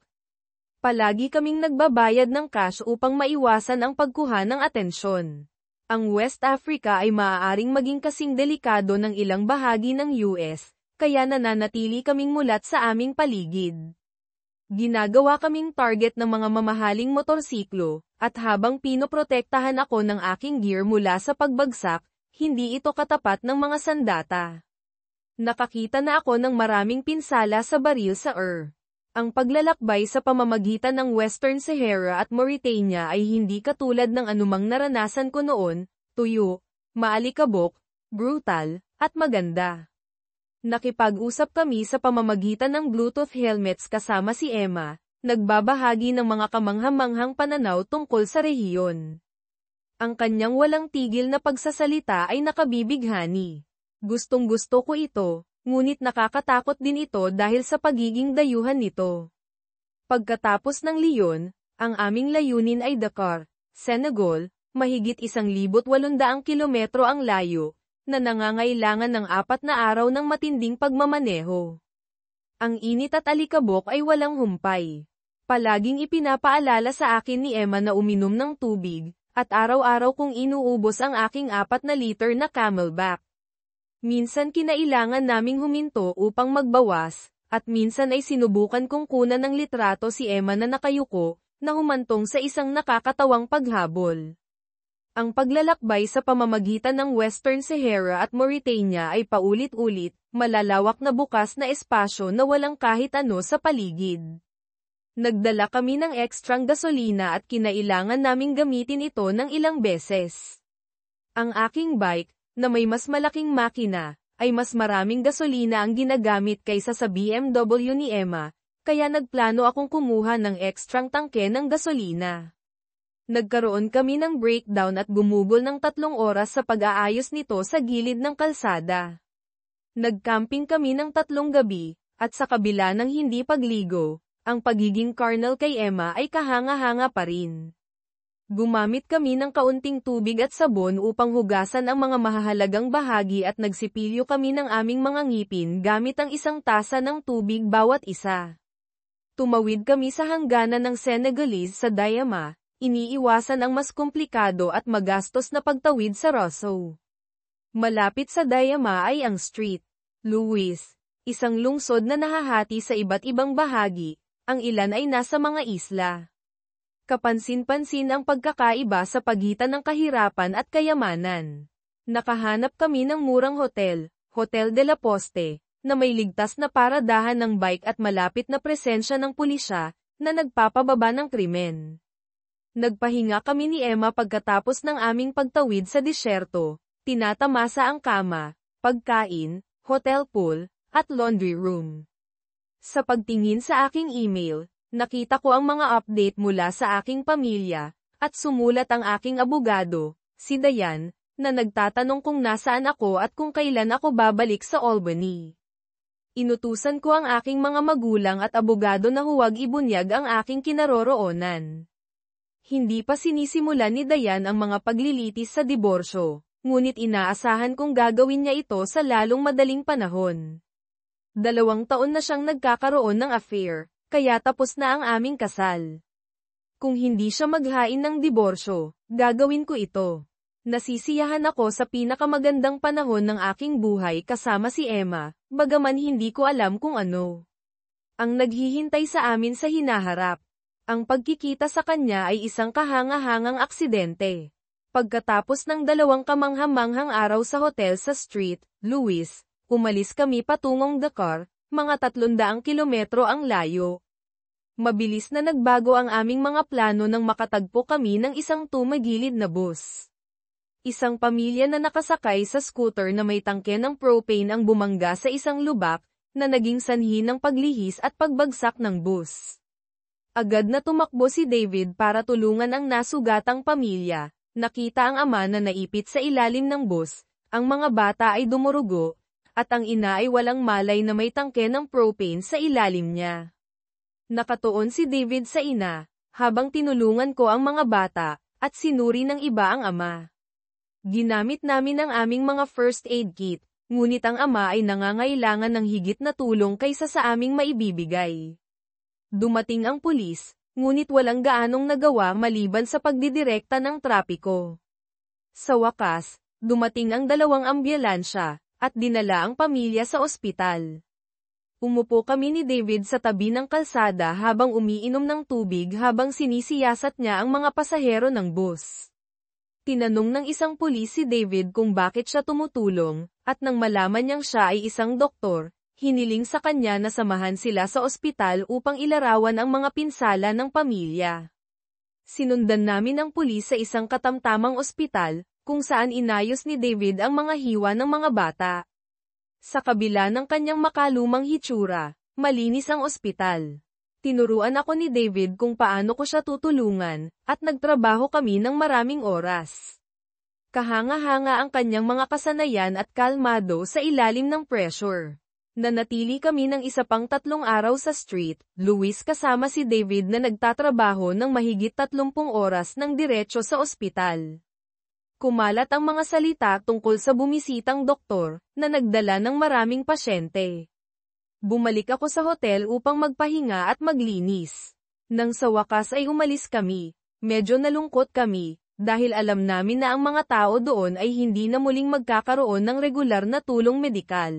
Palagi kaming nagbabayad ng cash upang maiwasan ang pagkuha ng atensyon. Ang West Africa ay maaaring maging kasing delikado ng ilang bahagi ng US, kaya nananatili kaming mulat sa aming paligid. Ginagawa kaming target ng mga mamahaling motorsiklo, at habang pinoprotektahan ako ng aking gear mula sa pagbagsak, hindi ito katapat ng mga sandata. Nakakita na ako ng maraming pinsala sa baril sa Ang paglalakbay sa pamamagitan ng Western Sahara at Mauritania ay hindi katulad ng anumang naranasan ko noon, tuyo, maalikabok, brutal, at maganda. Nakipag-usap kami sa pamamagitan ng Bluetooth helmets kasama si Emma, nagbabahagi ng mga kamanghamanghang pananaw tungkol sa rehiyon. Ang kanyang walang tigil na pagsasalita ay nakabibighani. Gustong-gusto ko ito, ngunit nakakatakot din ito dahil sa pagiging dayuhan nito. Pagkatapos ng Lyon, ang aming layunin ay Dakar, Senegal, mahigit 1,800 kilometro ang layo, na nangangailangan ng 4 na araw ng matinding pagmamaneho. Ang init at alikabok ay walang humpay. Palaging ipinapaalala sa akin ni Emma na uminom ng tubig, at araw-araw kong inuubos ang aking 4 na liter na Camelback. Minsan kinailangan naming huminto upang magbawas, at minsan ay sinubukan kong kunan ng litrato si Emma na nakayuko, na humantong sa isang nakakatawang paghabol. Ang paglalakbay sa pamamagitan ng Western Sahara at Mauritania ay paulit-ulit, malalawak na bukas na espasyo na walang kahit ano sa paligid. Nagdala kami ng ekstrang gasolina at kinailangan naming gamitin ito ng ilang beses. Ang aking bike, na may mas malaking makina, ay mas maraming gasolina ang ginagamit kaysa sa BMW ni Emma, kaya nagplano akong kumuha ng ekstrang tangke ng gasolina. Nagkaroon kami ng breakdown at gumugol ng 3 oras sa pag-aayos nito sa gilid ng kalsada. Nagcamping kami ng 3 gabi, at sa kabila ng hindi pagligo, ang pagiging carnal kay Emma ay kahanga-hanga pa rin. Gumamit kami ng kaunting tubig at sabon upang hugasan ang mga mahahalagang bahagi at nagsipilyo kami ng aming mga ngipin gamit ang isang tasa ng tubig bawat isa. Tumawid kami sa hangganan ng Senegalese sa Dayama, iniiwasan ang mas komplikado at magastos na pagtawid sa Rosso. Malapit sa Dayama ay ang Street Louis, isang lungsod na nahahati sa iba't ibang bahagi, ang ilan ay nasa mga isla. Kapansin-pansin ang pagkakaiba sa pagitan ng kahirapan at kayamanan. Nakahanap kami ng murang hotel, Hotel de la Poste, na may ligtas na paradahan ng bike at malapit na presensya ng pulisya, na nagpapababa ng krimen. Nagpahinga kami ni Emma pagkatapos ng aming pagtawid sa disyerto, tinatamasa ang kama, pagkain, hotel pool, at laundry room. Sa pagtingin sa aking email, nakita ko ang mga update mula sa aking pamilya, at sumulat ang aking abogado, si Dayan, na nagtatanong kung nasaan ako at kung kailan ako babalik sa Albany. Inutusan ko ang aking mga magulang at abogado na huwag ibunyag ang aking kinaroroonan. Hindi pa sinisimulan ni Dayan ang mga paglilitis sa diborsyo, ngunit inaasahan kong gagawin niya ito sa lalong madaling panahon. 2 taon na siyang nagkakaroon ng affair, kaya tapos na ang aming kasal. Kung hindi siya maghain ng diborsyo, gagawin ko ito. Nasisiyahan ako sa pinakamagandang panahon ng aking buhay kasama si Emma, bagaman hindi ko alam kung ano ang naghihintay sa amin sa hinaharap. Ang pagkikita sa kanya ay isang kahanga-hangang aksidente. Pagkatapos ng 2 kamangha-manghang araw sa hotel sa Street Louis, umalis kami patungong Dakar, mga 300 kilometro ang layo. Mabilis na nagbago ang aming mga plano nang makatagpo kami ng isang tumagilid na bus. Isang pamilya na nakasakay sa scooter na may tangke ng propane ang bumangga sa isang lubak, na naging sanhi ng paglihis at pagbagsak ng bus. Agad na tumakbo si David para tulungan ang nasugatang pamilya. Nakita ang ama na naipit sa ilalim ng bus, ang mga bata ay dumurugo, at ang ina ay walang malay na may tangke ng propane sa ilalim niya. Nakatuon si David sa ina, habang tinulungan ko ang mga bata, at sinuri ng iba ang ama. Ginamit namin ang aming mga first aid kit, ngunit ang ama ay nangangailangan ng higit na tulong kaysa sa aming maibibigay. Dumating ang pulis, ngunit walang gaanong nagawa maliban sa pagdidirekta ng trapiko. Sa wakas, dumating ang 2 ambulansya, at dinala ang pamilya sa ospital. Umupo kami ni David sa tabi ng kalsada habang umiinom ng tubig habang sinisiyasat niya ang mga pasahero ng bus. Tinanong ng isang pulis si David kung bakit siya tumutulong, at nang malaman niyang siya ay isang doktor, hiniling sa kanya na samahan sila sa ospital upang ilarawan ang mga pinsala ng pamilya. Sinundan namin ang pulis sa isang katamtamang ospital, kung saan inayos ni David ang mga hiwa ng mga bata. Sa kabila ng kanyang makalumang hitsura, malinis ang ospital. Tinuruan ako ni David kung paano ko siya tutulungan, at nagtrabaho kami ng maraming oras. Kahanga-hanga ang kanyang mga kasanayan at kalmado sa ilalim ng pressure. Nanatili kami ng isa pang 3 araw sa Street Louis kasama si David na nagtatrabaho ng mahigit 30 oras ng diretso sa ospital. Kumalat ang mga salita tungkol sa bumisitang doktor, na nagdala ng maraming pasyente. Bumalik ako sa hotel upang magpahinga at maglinis. Nang sa wakas ay umalis kami, medyo nalungkot kami, dahil alam namin na ang mga tao doon ay hindi na muling magkakaroon ng regular na tulong medikal.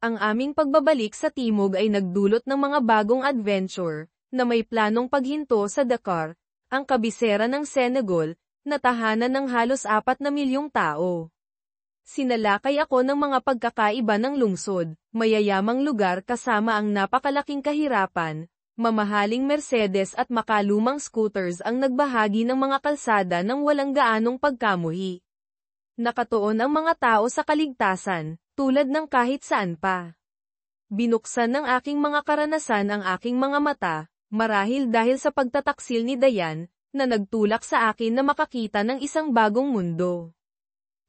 Ang aming pagbabalik sa Timog ay nagdulot ng mga bagong adventure, na may planong paghinto sa Dakar, ang kabisera ng Senegal, na tahanan ng halos 4 milyong tao. Sinalakay ako ng mga pagkakaiba ng lungsod, mayayamang lugar kasama ang napakalaking kahirapan, mamahaling Mercedes at makalumang scooters ang nagbahagi ng mga kalsada ng walang gaanong pagkamuhi. Nakatuon ang mga tao sa kaligtasan, tulad ng kahit saan pa. Binuksan ng aking mga karanasan ang aking mga mata, marahil dahil sa pagtataksil ni Dayan, na nagtulak sa akin na makakita ng isang bagong mundo.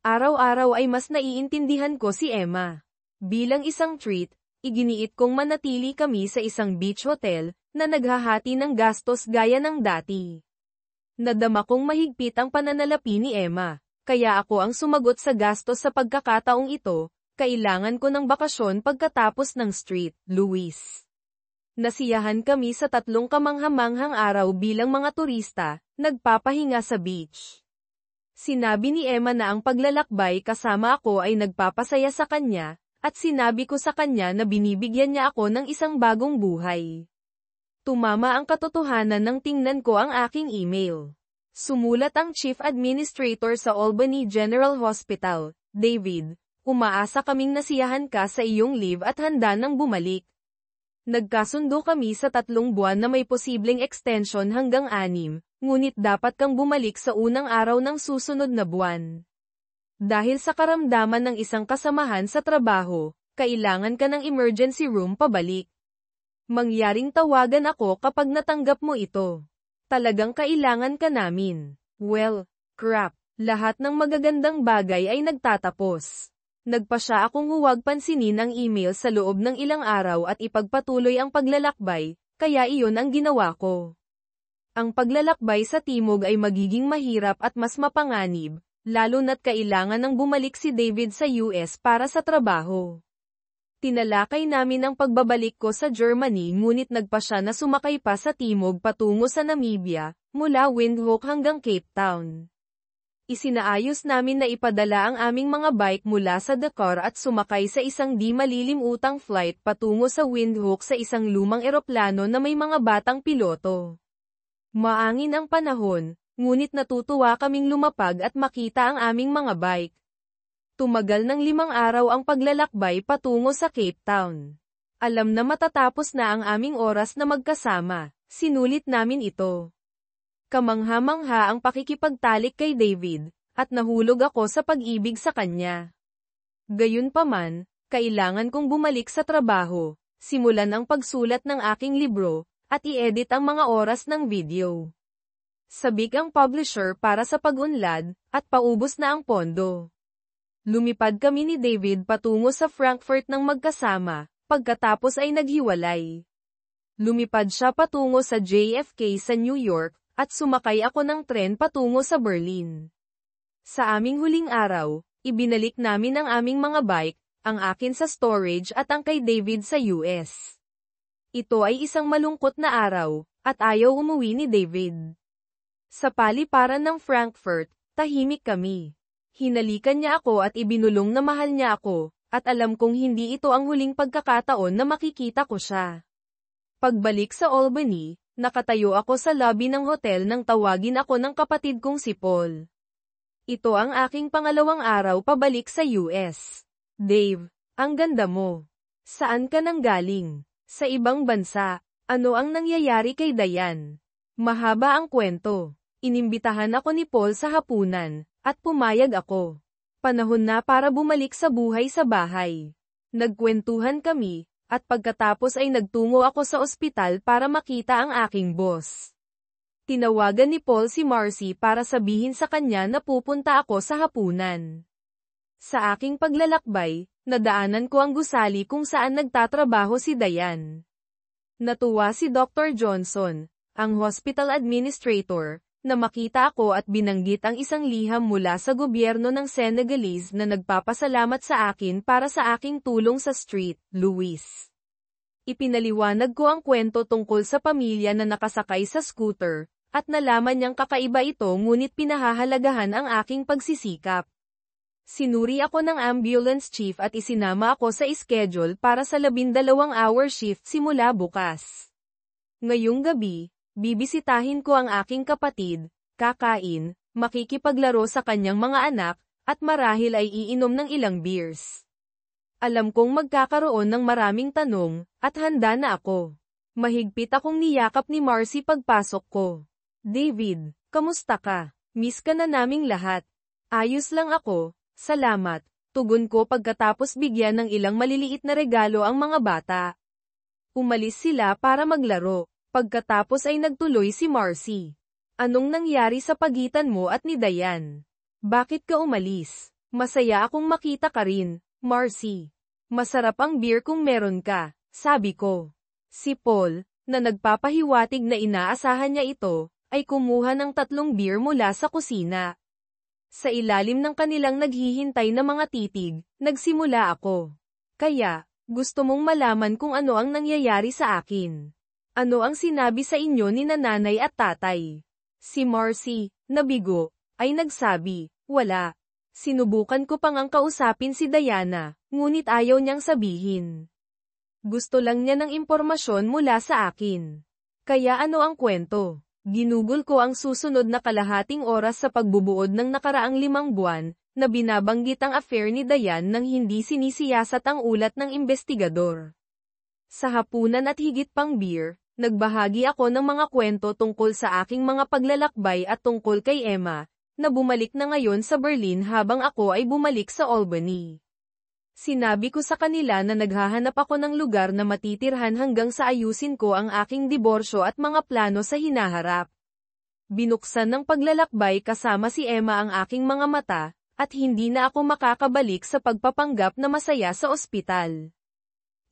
Araw-araw ay mas naiintindihan ko si Emma. Bilang isang treat, iginiit kong manatili kami sa isang beach hotel, na naghahati ng gastos gaya ng dati. Nadama kong mahigpit ang pananalapi ni Emma, kaya ako ang sumagot sa gastos sa pagkakataong ito. Kailangan ko ng bakasyon pagkatapos ng Street, Louis. Nasiyahan kami sa 3 kamanghamanghang araw bilang mga turista, nagpapahinga sa beach. Sinabi ni Emma na ang paglalakbay kasama ako ay nagpapasaya sa kanya, at sinabi ko sa kanya na binibigyan niya ako ng isang bagong buhay. Tumama ang katotohanan nang tingnan ko ang aking email. Sumulat ang Chief Administrator sa Albany General Hospital, David, umaasa kaming nasiyahan ka sa iyong leave at handa nang bumalik. Nagkasundo kami sa 3 buwan na may posibleng extension hanggang 6, ngunit dapat kang bumalik sa unang araw ng susunod na buwan. Dahil sa karamdaman ng isang kasamahan sa trabaho, kailangan ka ng emergency room pabalik. Mangyaring tawagan ako kapag natanggap mo ito. Talagang kailangan ka namin. Well, crap. Lahat ng magagandang bagay ay nagtatapos. Nagpasya akong huwag pansinin ang email sa loob ng ilang araw at ipagpatuloy ang paglalakbay, kaya iyon ang ginawa ko. Ang paglalakbay sa timog ay magiging mahirap at mas mapanganib, lalo na't kailangan nang bumalik si David sa US para sa trabaho. Tinalakay namin ang pagbabalik ko sa Germany ngunit nagpasya na sumakay pa sa timog patungo sa Namibia, mula Windhoek hanggang Cape Town. Isinaayos namin na ipadala ang aming mga bike mula sa Dakar at sumakay sa isang di malilimutang flight patungo sa Windhoek sa isang lumang eroplano na may mga batang piloto. Maangin ang panahon, ngunit natutuwa kaming lumapag at makita ang aming mga bike. Tumagal ng 5 araw ang paglalakbay patungo sa Cape Town. Alam na matatapos na ang aming oras na magkasama, sinulit namin ito. Kamangha-mangha ang pakikipagtalik kay David, at nahulog ako sa pag-ibig sa kanya. Gayunpaman, kailangan kong bumalik sa trabaho, simulan ang pagsulat ng aking libro, at i-edit ang mga oras ng video. Sabik ang publisher para sa pag-unlad, at paubos na ang pondo. Lumipad kami ni David patungo sa Frankfurt ng magkasama, pagkatapos ay naghiwalay. Lumipad siya patungo sa JFK sa New York, at sumakay ako ng tren patungo sa Berlin. Sa aming huling araw, ibinalik namin ang aming mga bike, ang akin sa storage at ang kay David sa US. Ito ay isang malungkot na araw, at ayaw umuwi ni David. Sa paliparan ng Frankfurt, tahimik kami. Hinalikan niya ako at ibinulong na mahal niya ako, at alam kong hindi ito ang huling pagkakataon na makikita ko siya. Pagbalik sa Albany, nakatayo ako sa lobby ng hotel nang tawagin ako ng kapatid kong si Paul. Ito ang aking pangalawang araw pabalik sa US. Dave, ang ganda mo. Saan ka nang galing? Sa ibang bansa. Ano ang nangyayari kay Diane? Mahaba ang kwento. Inimbitahan ako ni Paul sa hapunan, at pumayag ako. Panahon na para bumalik sa buhay sa bahay. Nagkwentuhan kami, at pagkatapos ay nagtungo ako sa ospital para makita ang aking boss. Tinawagan ni Paul si Marcy para sabihin sa kanya na pupunta ako sa hapunan. Sa aking paglalakbay, nadaanan ko ang gusali kung saan nagtatrabaho si Diane. Natuwa si Dr. Johnson, ang hospital administrator, na makita ako at binanggit ang isang liham mula sa gobyerno ng Senegalese na nagpapasalamat sa akin para sa aking tulong sa Street, Louis. Ipinaliwanag ko ang kwento tungkol sa pamilya na nakasakay sa scooter, at nalaman niyang kakaiba ito ngunit pinahahalagahan ang aking pagsisikap. Sinuri ako ng ambulance chief at isinama ako sa schedule para sa 12-hour shift simula bukas. Ngayong gabi, bibisitahin ko ang aking kapatid, kakain, makikipaglaro sa kanyang mga anak, at marahil ay iinom ng ilang beers. Alam kong magkakaroon ng maraming tanong, at handa na ako. Mahigpit akong niyakap ni Marcy pagpasok ko. David, kamusta ka? Miss ka na naming lahat. Ayos lang ako, salamat, tugon ko pagkatapos bigyan ng ilang maliliit na regalo ang mga bata. Umalis sila para maglaro. Pagkatapos ay nagtuloy si Marcy. Anong nangyari sa pagitan mo at ni Diane? Bakit ka umalis? Masaya akong makita ka rin, Marcy. Masarap ang beer kung meron ka, sabi ko. Si Paul, na nagpapahiwatig na inaasahan niya ito, ay kumuha ng 3 beer mula sa kusina. Sa ilalim ng kanilang naghihintay na mga titig, nagsimula ako. Kaya, gusto mong malaman kung ano ang nangyayari sa akin. Ano ang sinabi sa inyo ni nanay at tatay? Si Marcy, nabigo, ay nagsabi, wala. Sinubukan ko pang ang kausapin si Diana, ngunit ayaw niyang sabihin. Gusto lang niya ng impormasyon mula sa akin. Kaya ano ang kwento? Ginugol ko ang susunod na kalahating oras sa pagbubuod ng nakaraang 5 buwan, na binabanggit ang affair ni Diane nang hindi sinisiyasat ang ulat ng investigador. Sa hapunan at higit pang beer, nagbahagi ako ng mga kwento tungkol sa aking mga paglalakbay at tungkol kay Emma, na bumalik na ngayon sa Berlin habang ako ay bumalik sa Albany. Sinabi ko sa kanila na naghahanap ako ng lugar na matitirhan hanggang sa ayusin ko ang aking diborsyo at mga plano sa hinaharap. Binuksan ng paglalakbay kasama si Emma ang aking mga mata, at hindi na ako makakabalik sa pagpapanggap na masaya sa ospital.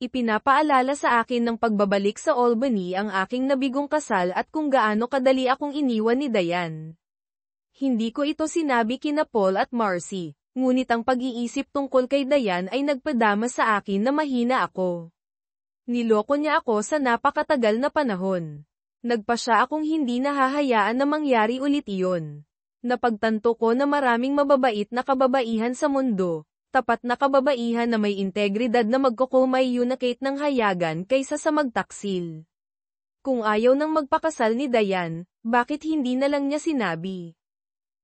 Ipinapaalala sa akin ng pagbabalik sa Albany ang aking nabigong kasal at kung gaano kadali akong iniwan ni Diane. Hindi ko ito sinabi kina Paul at Marcy. Ngunit ang pag-iisip tungkol kay Diane ay nagpadama sa akin na mahina ako. Niloko niya ako sa napakatagal na panahon. Nagpa siya akong hindi nahahayaan na mangyari ulit iyon. Napagtanto ko na maraming mababait na kababaihan sa mundo, tapat na kababaihan na may integridad na magko-communicate ng hayagan kaysa sa magtaksil. Kung ayaw nang magpakasal ni Diane, bakit hindi na lang niya sinabi?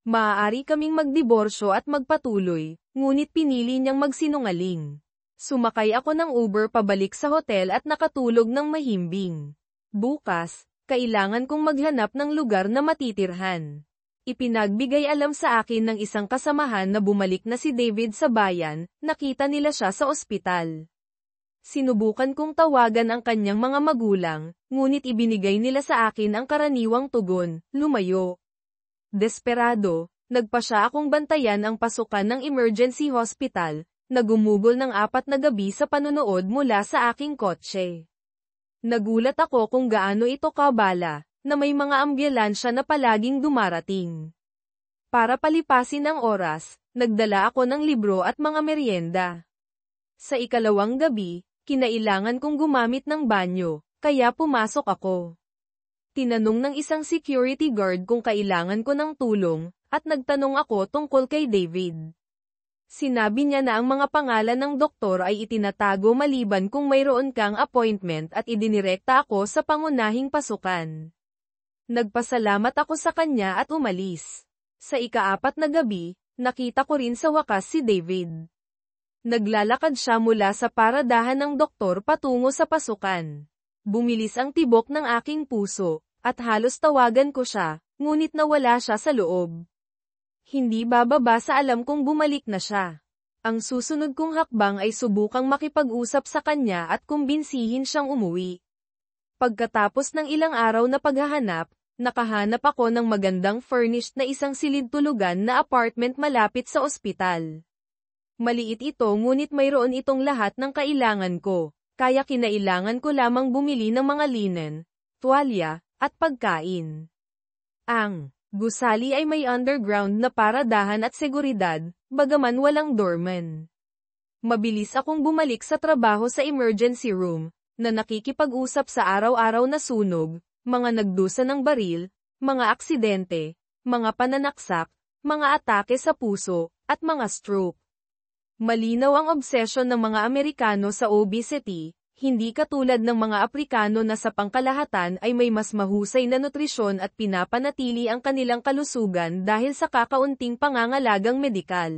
Maaari kaming magdiborsyo at magpatuloy, ngunit pinili niyang magsinungaling. Sumakay ako ng Uber pabalik sa hotel at nakatulog ng mahimbing. Bukas, kailangan kong maghanap ng lugar na matitirhan. Ipinagbigay alam sa akin ng isang kasamahan na bumalik na si David sa bayan, nakita nila siya sa ospital. Sinubukan kong tawagan ang kanyang mga magulang, ngunit ibinigay nila sa akin ang karaniwang tugon, lumayo. Desperado, nagpa siya akong bantayan ang pasukan ng emergency hospital, na gumugol ng 4 na gabi sa panonood mula sa aking kotse. Nagulat ako kung gaano ito kabala, na may mga ambulansya na palaging dumarating. Para palipasin ang oras, nagdala ako ng libro at mga merienda. Sa ikalawang gabi, kinailangan kong gumamit ng banyo, kaya pumasok ako. Tinanong ng isang security guard kung kailangan ko ng tulong, at nagtanong ako tungkol kay David. Sinabi niya na ang mga pangalan ng doktor ay itinatago maliban kung mayroon kang appointment at idinirekta ako sa pangunahing pasukan. Nagpasalamat ako sa kanya at umalis. Sa ika-4 na gabi, nakita ko rin sa wakas si David. Naglalakad siya mula sa paradahan ng doktor patungo sa pasukan. Bumilis ang tibok ng aking puso. At halos tawagan ko siya, ngunit nawala siya sa loob. Hindi bababa sa alam kong bumalik na siya. Ang susunod kong hakbang ay subukang makipag-usap sa kanya at kumbinsihin siyang umuwi. Pagkatapos ng ilang araw na paghahanap, nakahanap ako ng magandang furnished na isang silid-tulugan na apartment malapit sa ospital. Maliit ito ngunit mayroon itong lahat ng kailangan ko, kaya kinailangan ko lamang bumili ng mga linen, tuwalya, at pagkain. Ang gusali ay may underground na paradahan at seguridad, bagaman walang doorman. Mabilis akong bumalik sa trabaho sa emergency room, na nakikipag-usap sa araw-araw na sunog, mga nagdusa ng baril, mga aksidente, mga pananaksak, mga atake sa puso, at mga stroke. Malinaw ang obsesyon ng mga Amerikano sa obesity, hindi katulad ng mga Aprikano na sa pangkalahatan ay may mas mahusay na nutrisyon at pinapanatili ang kanilang kalusugan dahil sa kakaunting pangangalagang medikal.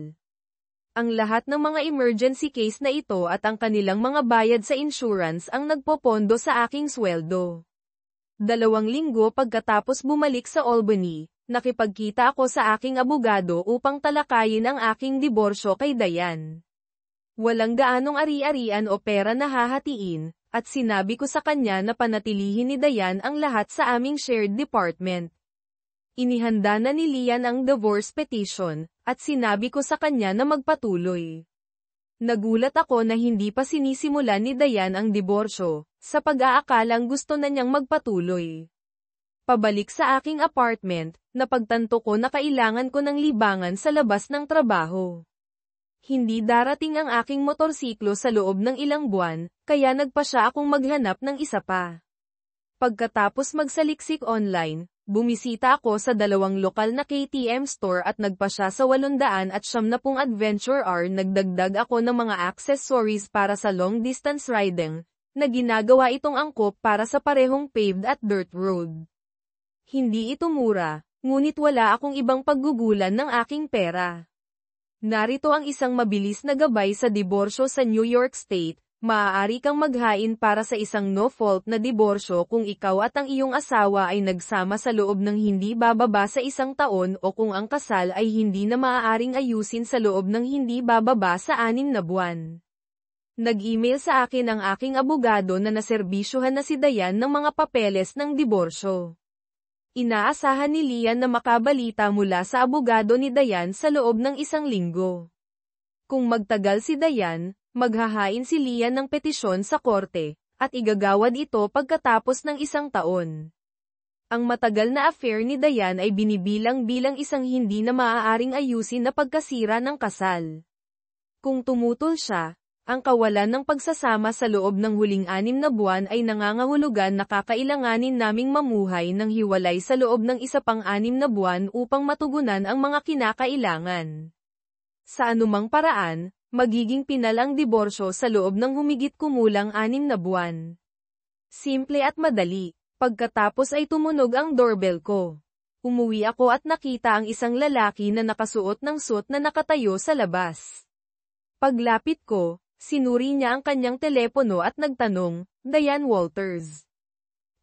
Ang lahat ng mga emergency case na ito at ang kanilang mga bayad sa insurance ang nagpopondo sa aking sweldo. 2 linggo pagkatapos bumalik sa Albany, nakipagkita ako sa aking abogado upang talakayin ang aking diborsyo kay Diane. Walang gaanong ari-arian o pera na hahatiin, at sinabi ko sa kanya na panatilihin ni Diane ang lahat sa aming shared department. Inihanda na ni Lian ang divorce petition, at sinabi ko sa kanya na magpatuloy. Nagulat ako na hindi pa sinisimulan ni Diane ang diborsyo, sa pag-aakalang gusto na niyang magpatuloy. Pabalik sa aking apartment, napagtanto ko na kailangan ko ng libangan sa labas ng trabaho. Hindi darating ang aking motorsiklo sa loob ng ilang buwan, kaya nagpasya akong maghanap ng isa pa. Pagkatapos magsaliksik online, bumisita ako sa 2 lokal na KTM store at nagpasya sa 870 Adventure R. Nagdagdag ako ng mga accessories para sa long distance riding, na ginagawa itong angkop para sa parehong paved at dirt road. Hindi ito mura, ngunit wala akong ibang paggugulan ng aking pera. Narito ang isang mabilis na gabay sa diborsyo sa New York State. Maaari kang maghain para sa isang no-fault na diborsyo kung ikaw at ang iyong asawa ay nagsama sa loob ng hindi bababa sa 1 taon o kung ang kasal ay hindi na maaaring ayusin sa loob ng hindi bababa sa 6 na buwan. Nag-email sa akin ang aking abogado na naserbisyuhan na si Dayan ng mga papeles ng diborsyo. Inaasahan ni Lian na makabalita mula sa abogado ni Dayan sa loob ng 1 linggo. Kung magtagal si Dayan, maghahain si Lian ng petisyon sa korte, at igagawad ito pagkatapos ng 1 taon. Ang matagal na affair ni Dayan ay binibilang bilang isang hindi na maaaring ayusin na pagkasira ng kasal. Kung tumutol siya, ang kawalan ng pagsasama sa loob ng huling 6 na buwan ay nangangahulugan na kakailanganin naming mamuhay ng hiwalay sa loob ng isa pang 6 na buwan upang matugunan ang mga kinakailangan. Sa anumang paraan, magiging pinal ang diborsyo sa loob ng humigit kumulang 6 na buwan. Simple at madali. Pagkatapos ay tumunog ang doorbell ko. Umuwi ako at nakita ang isang lalaki na nakasuot ng suit na nakatayo sa labas. Paglapit ko, sinuri niya ang kanyang telepono at nagtanong, "Diane Walters?"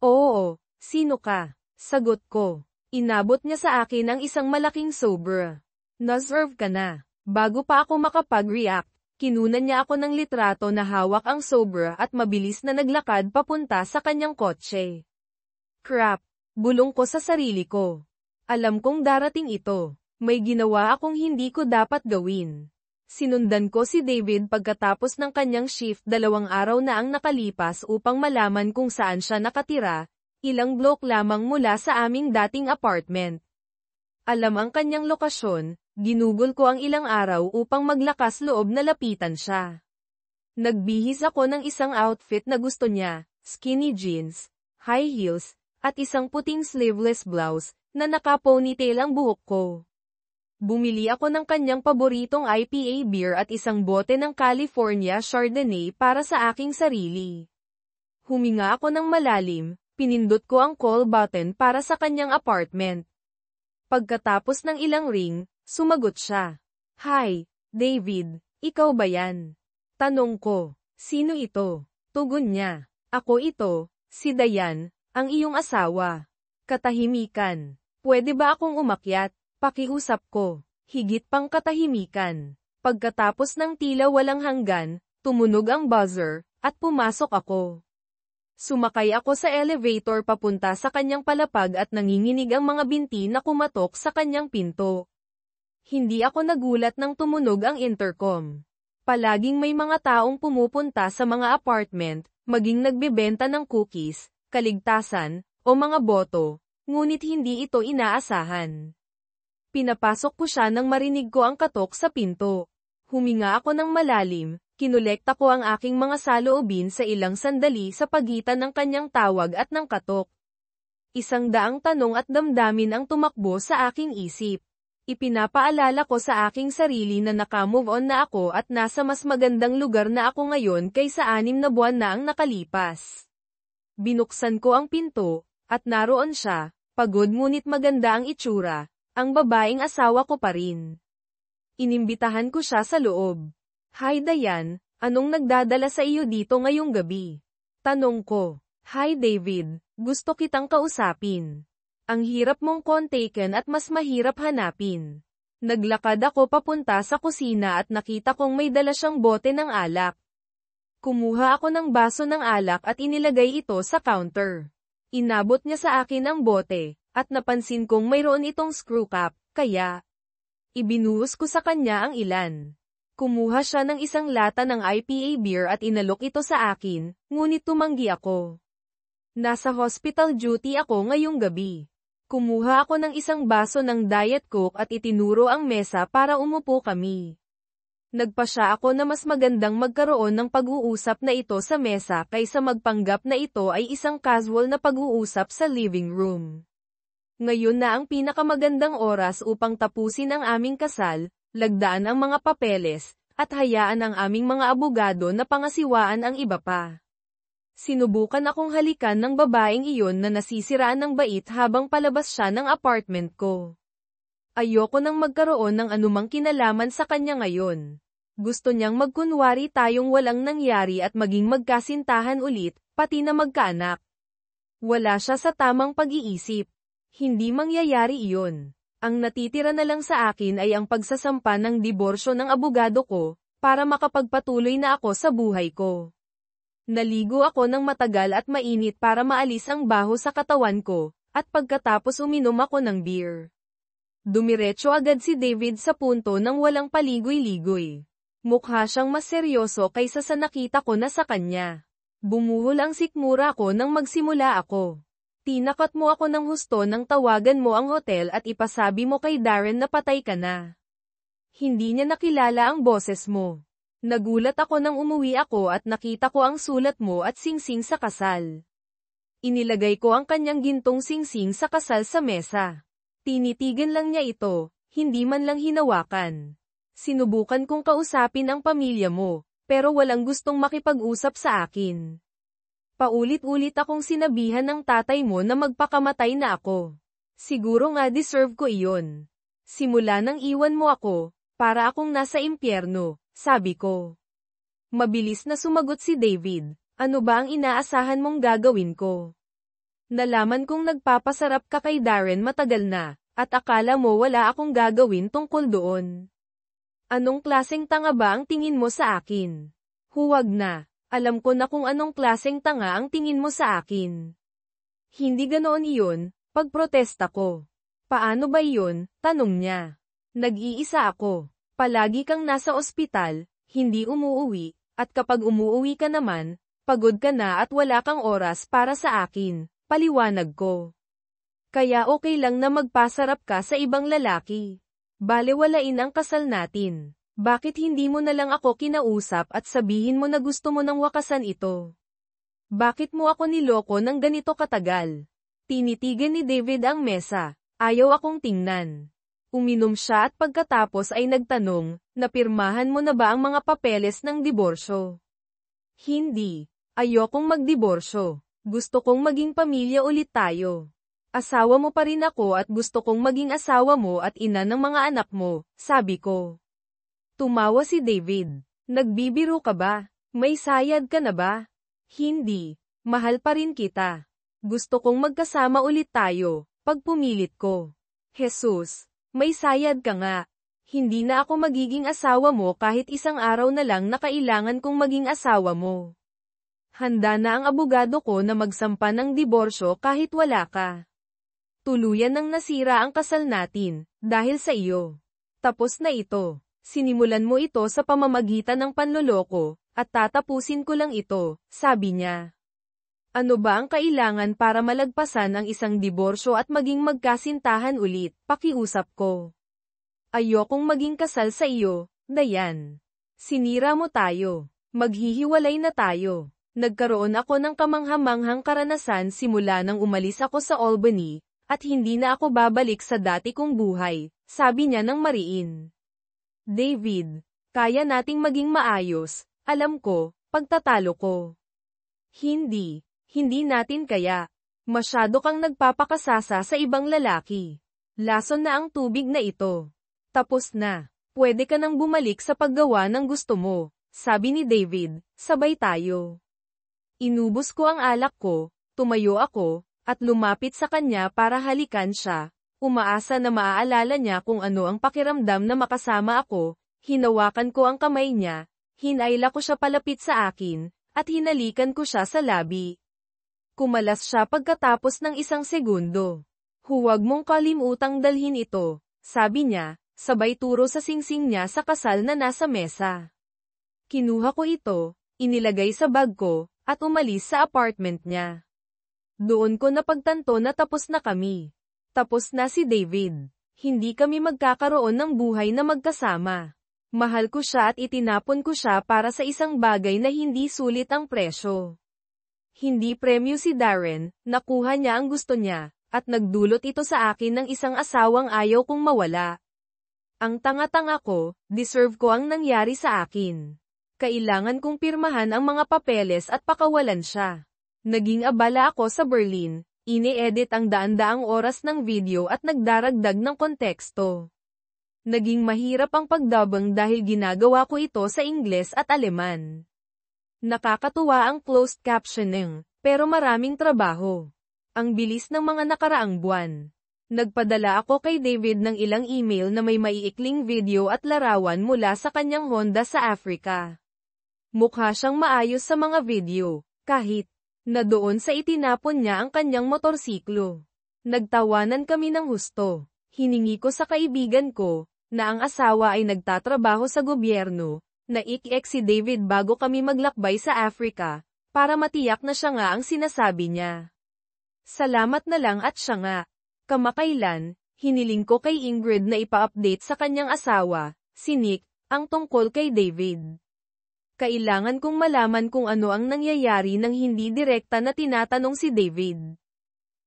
"Oo, sino ka?" Sagot ko. Inabot niya sa akin ang isang malaking sobra. "Na-serve ka na." Bago pa ako makapag-react, kinunan niya ako ng litrato na hawak ang sobra at mabilis na naglakad papunta sa kanyang kotse. Crap! Bulong ko sa sarili ko. Alam kong darating ito. May ginawa akong hindi ko dapat gawin. Sinundan ko si David pagkatapos ng kanyang shift. 2 araw na ang nakalipas upang malaman kung saan siya nakatira, ilang blok lamang mula sa aming dating apartment. Alam ang kanyang lokasyon, ginugol ko ang ilang araw upang maglakas loob na lapitan siya. Nagbihis ako ng isang outfit na gusto niya, skinny jeans, high heels, at isang puting sleeveless blouse, na naka-ponytail ang buhok ko. Bumili ako ng kanyang paboritong IPA beer at isang bote ng California Chardonnay para sa aking sarili. Huminga ako ng malalim, pinindot ko ang call button para sa kanyang apartment. Pagkatapos ng ilang ring, sumagot siya. "Hi, David, ikaw ba yan?" Tanong ko. "Sino ito?" Tugon niya. "Ako ito, si Dayan, ang iyong asawa." Katahimikan. "Pwede ba akong umakyat?" Pakiusap ko. Higit pang katahimikan. Pagkatapos ng tila walang hanggan, tumunog ang buzzer, at pumasok ako. Sumakay ako sa elevator papunta sa kanyang palapag at nanginginig ang mga binti na kumatok sa kanyang pinto. Hindi ako nagulat nang tumunog ang intercom. Palaging may mga taong pumupunta sa mga apartment, maging nagbebenta ng cookies, kaligtasan, o mga boto, ngunit hindi ito inaasahan. Pinapasok ko siya nang marinig ko ang katok sa pinto. Huminga ako ng malalim, kinolekta ko ang aking mga saloobin sa ilang sandali sa pagitan ng kanyang tawag at ng katok. 100 tanong at damdamin ang tumakbo sa aking isip. Ipinapaalala ko sa aking sarili na naka-move on na ako at nasa mas magandang lugar na ako ngayon kaysa 6 na buwan na ang nakalipas. Binuksan ko ang pinto, at naroon siya, pagod ngunit maganda ang itsura. Ang babaeng asawa ko pa rin. Inimbitahan ko siya sa loob. "Hi Dayan, anong nagdadala sa iyo dito ngayong gabi?" Tanong ko. "Hi David, gusto kitang kausapin. Ang hirap mong kontaken at mas mahirap hanapin." Naglakad ako papunta sa kusina at nakita kong may dala siyang bote ng alak. Kumuha ako ng baso ng alak at inilagay ito sa counter. Inabot niya sa akin ang bote, at napansin kong mayroon itong screw cap, kaya ibinuhos ko sa kanya ang ilan. Kumuha siya ng isang lata ng IPA beer at inalok ito sa akin, ngunit tumanggi ako. Nasa hospital duty ako ngayong gabi. Kumuha ako ng isang baso ng Diet Coke at itinuro ang mesa para umupo kami. Nagpasya ako na mas magandang magkaroon ng pag-uusap na ito sa mesa kaysa magpanggap na ito ay isang casual na pag-uusap sa living room. Ngayon na ang pinakamagandang oras upang tapusin ang aming kasal, lagdaan ang mga papeles, at hayaan ang aming mga abogado na pangasiwaan ang iba pa. Sinubukan akong halikan ng babaeng iyon na nasisiraan ng bait habang palabas siya ng apartment ko. Ayoko nang magkaroon ng anumang kinalaman sa kanya ngayon. Gusto niyang magkunwari tayong walang nangyari at maging magkasintahan ulit, pati na magkaanak. Wala siya sa tamang pag-iisip. Hindi mangyayari iyon. Ang natitira na lang sa akin ay ang pagsasampa ng diborsyo ng abogado ko, para makapagpatuloy na ako sa buhay ko. Naligo ako ng matagal at mainit para maalis ang baho sa katawan ko, at pagkatapos uminom ako ng beer. Dumiretso agad si David sa punto ng walang paligoy-ligoy. Mukha siyang mas seryoso kaysa sa nakita ko na sa kanya. Bumuhol ang sikmura ko nang magsimula ako. Tinakot mo ako ng husto nang tawagan mo ang hotel at ipasabi mo kay Darren na patay ka na. Hindi niya nakilala ang boses mo. Nagulat ako nang umuwi ako at nakita ko ang sulat mo at singsing sa kasal. Inilagay ko ang kanyang gintong singsing sa kasal sa mesa. Tinitigan lang niya ito, hindi man lang hinawakan. Sinubukan kong kausapin ang pamilya mo, pero walang gustong makipag-usap sa akin. Paulit-ulit akong sinabihan ng tatay mo na magpakamatay na ako. Siguro nga deserve ko iyon. Simula nang iwan mo ako, para akong nasa impyerno, sabi ko. Mabilis na sumagot si David, ano ba ang inaasahan mong gagawin ko? Nalaman kong nagpapasarap ka kay Darren matagal na, at akala mo wala akong gagawin tungkol doon. Anong klaseng tanga ba ang tingin mo sa akin? Huwag na, alam ko na kung anong klaseng tanga ang tingin mo sa akin. Hindi ganoon iyon, pagprotesta ko. Paano ba iyon? Tanong niya. Nag-iisa ako. Palagi kang nasa ospital, hindi umuuwi, at kapag umuuwi ka naman, pagod ka na at wala kang oras para sa akin, paliwanag ko. Kaya okay lang na magpasarap ka sa ibang lalaki. Balewalain ang kasal natin. Bakit hindi mo na lang ako kinausap at sabihin mo na gusto mo nang wakasan ito? Bakit mo ako niloko ng ganito katagal? Tinitigan ni David ang mesa, ayaw akong tingnan. Uminom siya at pagkatapos ay nagtanong, napirmahan mo na ba ang mga papeles ng diborsyo? Hindi. Ayokong magdiborsyo. Gusto kong maging pamilya ulit tayo. Asawa mo pa rin ako at gusto kong maging asawa mo at ina ng mga anak mo, sabi ko. Tumawa si David. Nagbibiro ka ba? May sayad ka na ba? Hindi. Mahal pa rin kita. Gusto kong magkasama ulit tayo, pag pumilit ko. Jesus. May sayad ka nga. Hindi na ako magiging asawa mo kahit isang araw na lang na kailangan kong maging asawa mo. Handa na ang abogado ko na magsampa ng diborsyo kahit wala ka. Tuluyan nang nasira ang kasal natin, dahil sa iyo. Tapos na ito. Sinimulan mo ito sa pamamagitan ng panloloko, at tatapusin ko lang ito, sabi niya. Ano ba ang kailangan para malagpasan ang isang diborsyo at maging magkasintahan ulit? Pakiusap ko. Ayokong maging kasal sa iyo, Dayan. Sinira mo tayo. Maghihiwalay na tayo. Nagkaroon ako ng kamanghamanghang karanasan simula nang umalis ako sa Albany, at hindi na ako babalik sa dati kong buhay, sabi niya ng mariin. David, kaya nating maging maayos, alam ko, pagtatalo ko. Hindi natin kaya. Masyado kang nagpapakasasa sa ibang lalaki. Lason na ang tubig na ito. Tapos na. Pwede ka nang bumalik sa paggawa ng gusto mo, sabi ni David, sabay tayo. Inubos ko ang alak ko, tumayo ako, at lumapit sa kanya para halikan siya. Umaasa na maaalala niya kung ano ang pakiramdam na makasama ako, hinawakan ko ang kamay niya, hinayla ko siya palapit sa akin, at hinalikan ko siya sa labi. Kumalas siya pagkatapos ng isang segundo. Huwag mong kalimutang dalhin ito, sabi niya, sabay turo sa singsing niya sa kasal na nasa mesa. Kinuha ko ito, inilagay sa bag ko, at umalis sa apartment niya. Doon ko napagtanto na tapos na kami. Tapos na si David. Hindi kami magkakaroon ng buhay na magkasama. Mahal ko siya at itinapon ko siya para sa isang bagay na hindi sulit ang presyo. Hindi premyo si Darren, nakuha niya ang gusto niya, at nagdulot ito sa akin ng isang asawang ayaw kong mawala. Ang tanga-tanga ko, deserve ko ang nangyari sa akin. Kailangan kong pirmahan ang mga papeles at pakawalan siya. Naging abala ako sa Berlin, ini-edit ang daan-daang oras ng video at nagdaragdag ng konteksto. Naging mahirap ang pagdabang dahil ginagawa ko ito sa Ingles at Aleman. Nakakatuwa ang closed captioning, pero maraming trabaho. Ang bilis ng mga nakaraang buwan. Nagpadala ako kay David ng ilang email na may maiikling video at larawan mula sa kanyang Honda sa Africa. Mukha siyang maayos sa mga video, kahit na doon sa itinapon niya ang kanyang motorsiklo. Nagtawanan kami ng husto. Hiningi ko sa kaibigan ko, na ang asawa ay nagtatrabaho sa gobyerno, na ik-ek si David bago kami maglakbay sa Africa, para matiyak na siya nga ang sinasabi niya. Salamat na lang at siya nga. Kamakailan, hiniling ko kay Ingrid na ipa-update sa kanyang asawa, si Nick, ang tungkol kay David. Kailangan kong malaman kung ano ang nangyayari nang hindi direkta na tinatanong si David.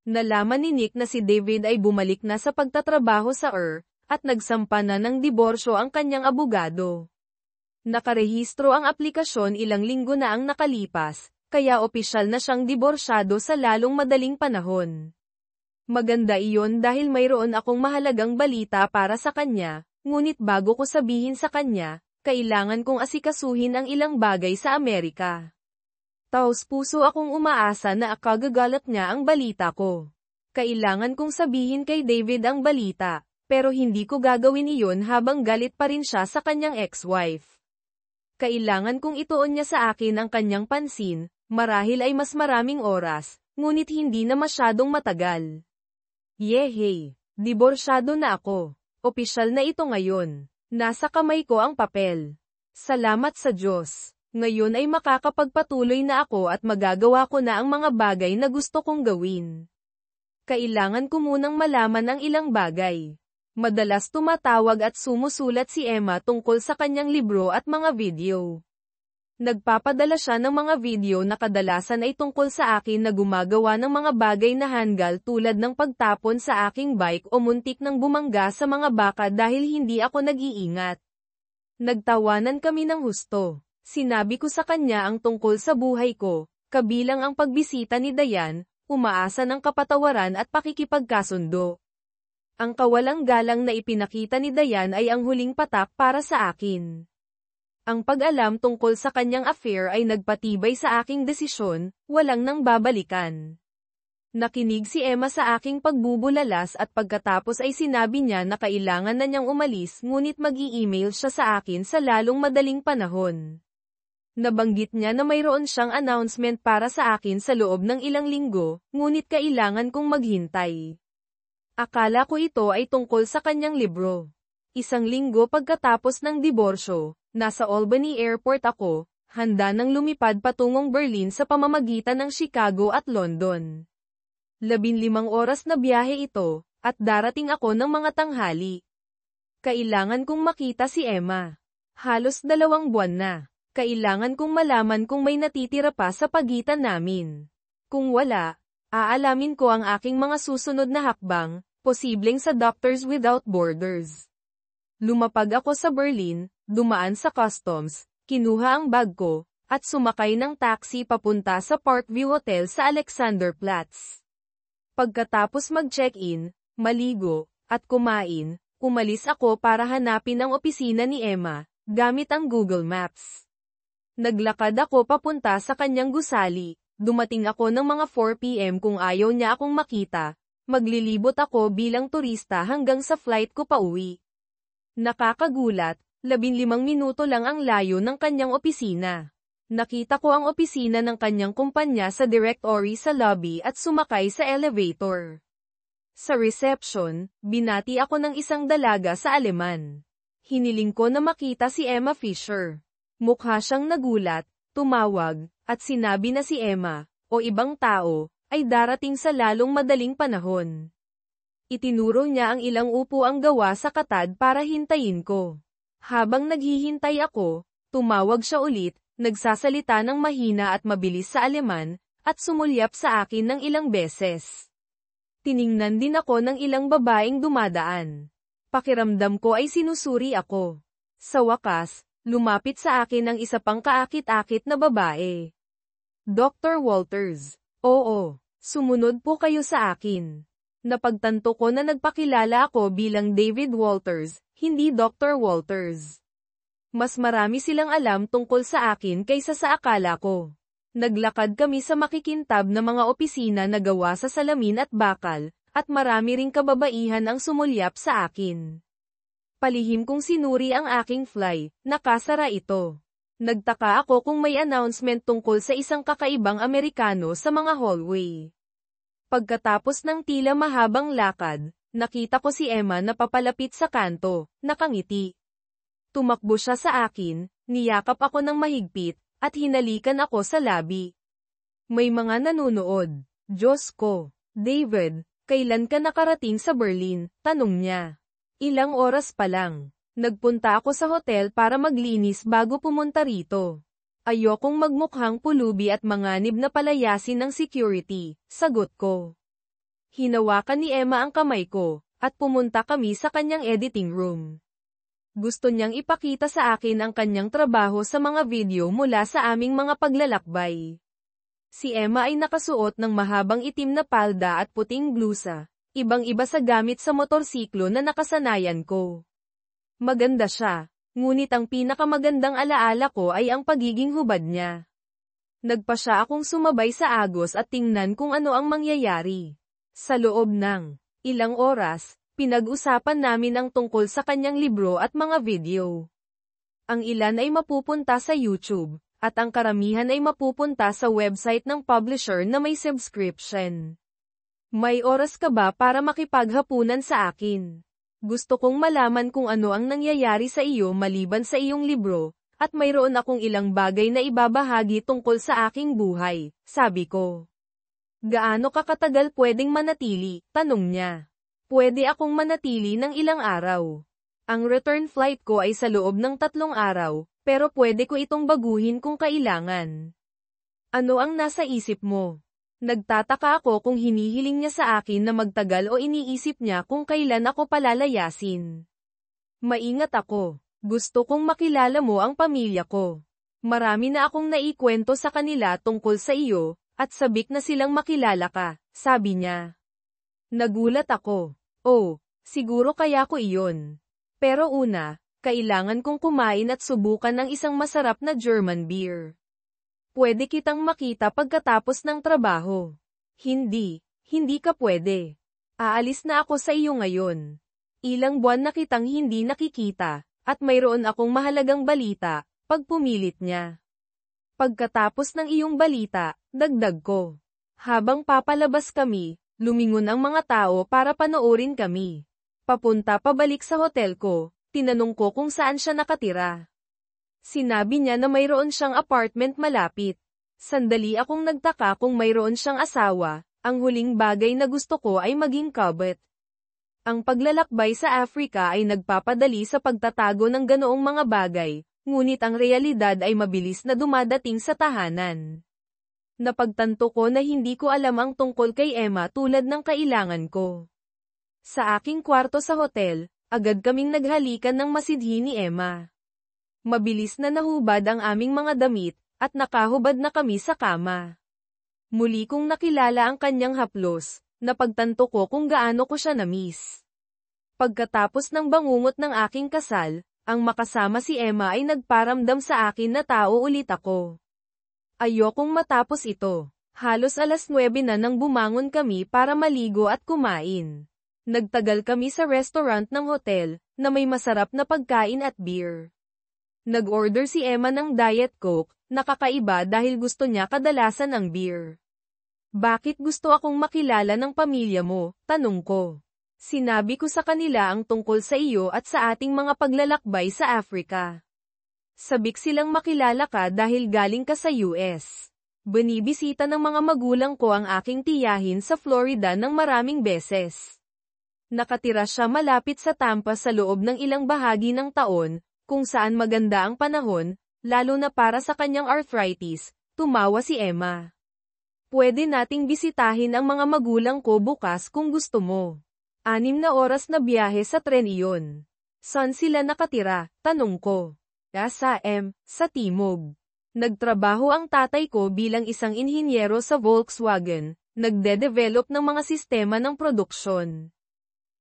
Nalaman ni Nick na si David ay bumalik na sa pagtatrabaho sa at nagsampa na ng diborsyo ang kanyang abogado. Nakarehistro ang aplikasyon ilang linggo na ang nakalipas, kaya opisyal na siyang diborsyado sa lalong madaling panahon. Maganda iyon dahil mayroon akong mahalagang balita para sa kanya, ngunit bago ko sabihin sa kanya, kailangan kong asikasuhin ang ilang bagay sa Amerika. Taos-puso akong umaasa na akagagalat niya ang balita ko. Kailangan kong sabihin kay David ang balita, pero hindi ko gagawin iyon habang galit pa rin siya sa kanyang ex-wife. Kailangan kong ituon niya sa akin ang kanyang pansin, marahil ay mas maraming oras, ngunit hindi na masyadong matagal. Yehey! Diborsyado na ako. Opisyal na ito ngayon. Nasa kamay ko ang papel. Salamat sa Diyos. Ngayon ay makakapagpatuloy na ako at magagawa ko na ang mga bagay na gusto kong gawin. Kailangan ko munang malaman ang ilang bagay. Madalas tumatawag at sumusulat si Emma tungkol sa kanyang libro at mga video. Nagpapadala siya ng mga video na kadalasan ay tungkol sa akin na gumagawa ng mga bagay na handgal tulad ng pagtapon sa aking bike o muntik ng bumangga sa mga baka dahil hindi ako nag-iingat. Nagtawanan kami ng husto. Sinabi ko sa kanya ang tungkol sa buhay ko, kabilang ang pagbisita ni Dayan, umaasa ng kapatawaran at pakikipagkasundo. Ang kawalang galang na ipinakita ni Dayan ay ang huling patak para sa akin. Ang pag-alam tungkol sa kanyang affair ay nagpatibay sa aking desisyon, walang nang babalikan. Nakinig si Emma sa aking pagbubulalas at pagkatapos ay sinabi niya na kailangan na niyang umalis ngunit mag-i-email siya sa akin sa lalong madaling panahon. Nabanggit niya na mayroon siyang announcement para sa akin sa loob ng ilang linggo, ngunit kailangan kong maghintay. Akala ko ito ay tungkol sa kanyang libro. Isang linggo pagkatapos ng diborsyo, nasa Albany Airport ako, handa nang lumipad patungong Berlin sa pamamagitan ng Chicago at London. 15 oras na biyahe ito, at darating ako ng mga tanghali. Kailangan kong makita si Emma. Halos 2 buwan na. Kailangan kong malaman kung may natitira pa sa pagitan namin. Kung wala, aalamin ko ang aking mga susunod na hakbang, posibleng sa Doctors Without Borders. Lumapag ako sa Berlin, dumaan sa customs, kinuha ang bag ko, at sumakay ng taxi papunta sa Parkview Hotel sa Alexanderplatz. Pagkatapos mag-check-in, maligo, at kumain, umalis ako para hanapin ang opisina ni Emma, gamit ang Google Maps. Naglakad ako papunta sa kanyang gusali, dumating ako ng mga 4 PM kung ayaw niya akong makita, maglilibot ako bilang turista hanggang sa flight ko pauwi. Nakakagulat, 15 minuto lang ang layo ng kanyang opisina. Nakita ko ang opisina ng kanyang kumpanya sa directory sa lobby at sumakay sa elevator. Sa reception, binati ako ng isang dalaga sa Aleman. Hiniling ko na makita si Emma Fisher. Mukha siyang nagulat, tumawag, at sinabi na si Emma, o ibang tao, ay darating sa lalong madaling panahon. Itinuro niya ang ilang upuang gawa sa katad para hintayin ko. Habang naghihintay ako, tumawag siya ulit, nagsasalita ng mahina at mabilis sa Aleman, at sumulyap sa akin ng ilang beses. Tiningnan din ako ng ilang babaeng dumadaan. Pakiramdam ko ay sinusuri ako. Sa wakas, lumapit sa akin ang isa pang kaakit-akit na babae. Dr. Walters. Oo, sumunod po kayo sa akin. Napagtanto ko na nagpakilala ako bilang David Walters, hindi Dr. Walters. Mas marami silang alam tungkol sa akin kaysa sa akala ko. Naglakad kami sa makikintab na mga opisina na gawa sa salamin at bakal, at marami ring kababaihan ang sumulyap sa akin. Palihim kong sinuri ang aking fly, nakasara ito. Nagtaka ako kung may announcement tungkol sa isang kakaibang Amerikano sa mga hallway. Pagkatapos ng tila mahabang lakad, nakita ko si Emma na papalapit sa kanto, nakangiti. Tumakbo siya sa akin, niyakap ako ng mahigpit, at hinalikan ako sa labi. May mga nanunood. Diyos ko, David, kailan ka nakarating sa Berlin? Tanong niya. Ilang oras pa lang. Nagpunta ako sa hotel para maglinis bago pumunta rito. Ayokong magmukhang pulubi at manganib na palayasin ng security, sagot ko. Hinawakan ni Emma ang kamay ko, at pumunta kami sa kanyang editing room. Gusto niyang ipakita sa akin ang kanyang trabaho sa mga video mula sa aming mga paglalakbay. Si Emma ay nakasuot ng mahabang itim na palda at puting blusa, ibang-iba sa gamit sa motorsiklo na nakasanayan ko. Maganda siya. Ngunit ang pinakamagandang alaala ko ay ang pagiging hubad niya. Nagpa siya akong sumabay sa agos at tingnan kung ano ang mangyayari. Sa loob ng ilang oras, pinag-usapan namin ang tungkol sa kanyang libro at mga video. Ang ilan ay mapupunta sa YouTube, at ang karamihan ay mapupunta sa website ng publisher na may subscription. May oras ka ba para makipaghapunan sa akin? Gusto kong malaman kung ano ang nangyayari sa iyo maliban sa iyong libro, at mayroon akong ilang bagay na ibabahagi tungkol sa aking buhay, sabi ko. Gaano ka katagal pwedeng manatili? Tanong niya. Pwede akong manatili ng ilang araw. Ang return flight ko ay sa loob ng 3 araw, pero pwede ko itong baguhin kung kailangan. Ano ang nasa isip mo? Nagtataka ako kung hinihiling niya sa akin na magtagal o iniisip niya kung kailan ako palalayasin. Maingat ako. Gusto kong makilala mo ang pamilya ko. Marami na akong naikwento sa kanila tungkol sa iyo, at sabik na silang makilala ka, sabi niya. Nagulat ako. Oh, siguro kaya ko iyon. Pero una, kailangan kong kumain at subukan ng isang masarap na German beer. Pwede kitang makita pagkatapos ng trabaho. Hindi ka pwede. Aalis na ako sa iyo ngayon. Ilang buwan na kitang hindi nakikita, at mayroon akong mahalagang balita, pagpumilit niya. Pagkatapos ng iyong balita, dagdag ko. Habang papalabas kami, lumingon ang mga tao para panoorin kami. Papunta pabalik sa hotel ko, tinanong ko kung saan siya nakatira. Sinabi niya na mayroon siyang apartment malapit. Sandali akong nagtaka kung mayroon siyang asawa, ang huling bagay na gusto ko ay maging kabit. Ang paglalakbay sa Africa ay nagpapadali sa pagtatago ng ganoong mga bagay, ngunit ang realidad ay mabilis na dumadating sa tahanan. Napagtanto ko na hindi ko alam ang tungkol kay Emma tulad ng kailangan ko. Sa aking kwarto sa hotel, agad kaming naghalikan ng masidhi ni Emma. Mabilis na nahubad ang aming mga damit, at nakahubad na kami sa kama. Muli kong nakilala ang kanyang haplos, napagtanto ko kung gaano ko siya na-miss. Pagkatapos ng bangungot ng aking kasal, ang makasama si Emma ay nagparamdam sa akin na tao ulit ako. Ayokong matapos ito. Halos 9:00 na nang bumangon kami para maligo at kumain. Nagtagal kami sa restaurant ng hotel, na may masarap na pagkain at beer. Nag-order si Emma ng Diet Coke, nakakaiba dahil gusto niya kadalasan ang beer. Bakit gusto akong makilala ng pamilya mo? Tanong ko. Sinabi ko sa kanila ang tungkol sa iyo at sa ating mga paglalakbay sa Africa. Sabik silang makilala ka dahil galing ka sa US. Binibisita ng mga magulang ko ang aking tiyahin sa Florida ng maraming beses. Nakatira siya malapit sa Tampa sa loob ng ilang bahagi ng taon, kung saan maganda ang panahon, lalo na para sa kanyang arthritis, tumawa si Emma. Pwede nating bisitahin ang mga magulang ko bukas kung gusto mo. 6 na oras na biyahe sa tren iyon. Saan sila nakatira? Tanong ko. Sa Timog. Nagtrabaho ang tatay ko bilang isang inhinyero sa Volkswagen, nagde-develop ng mga sistema ng produksyon.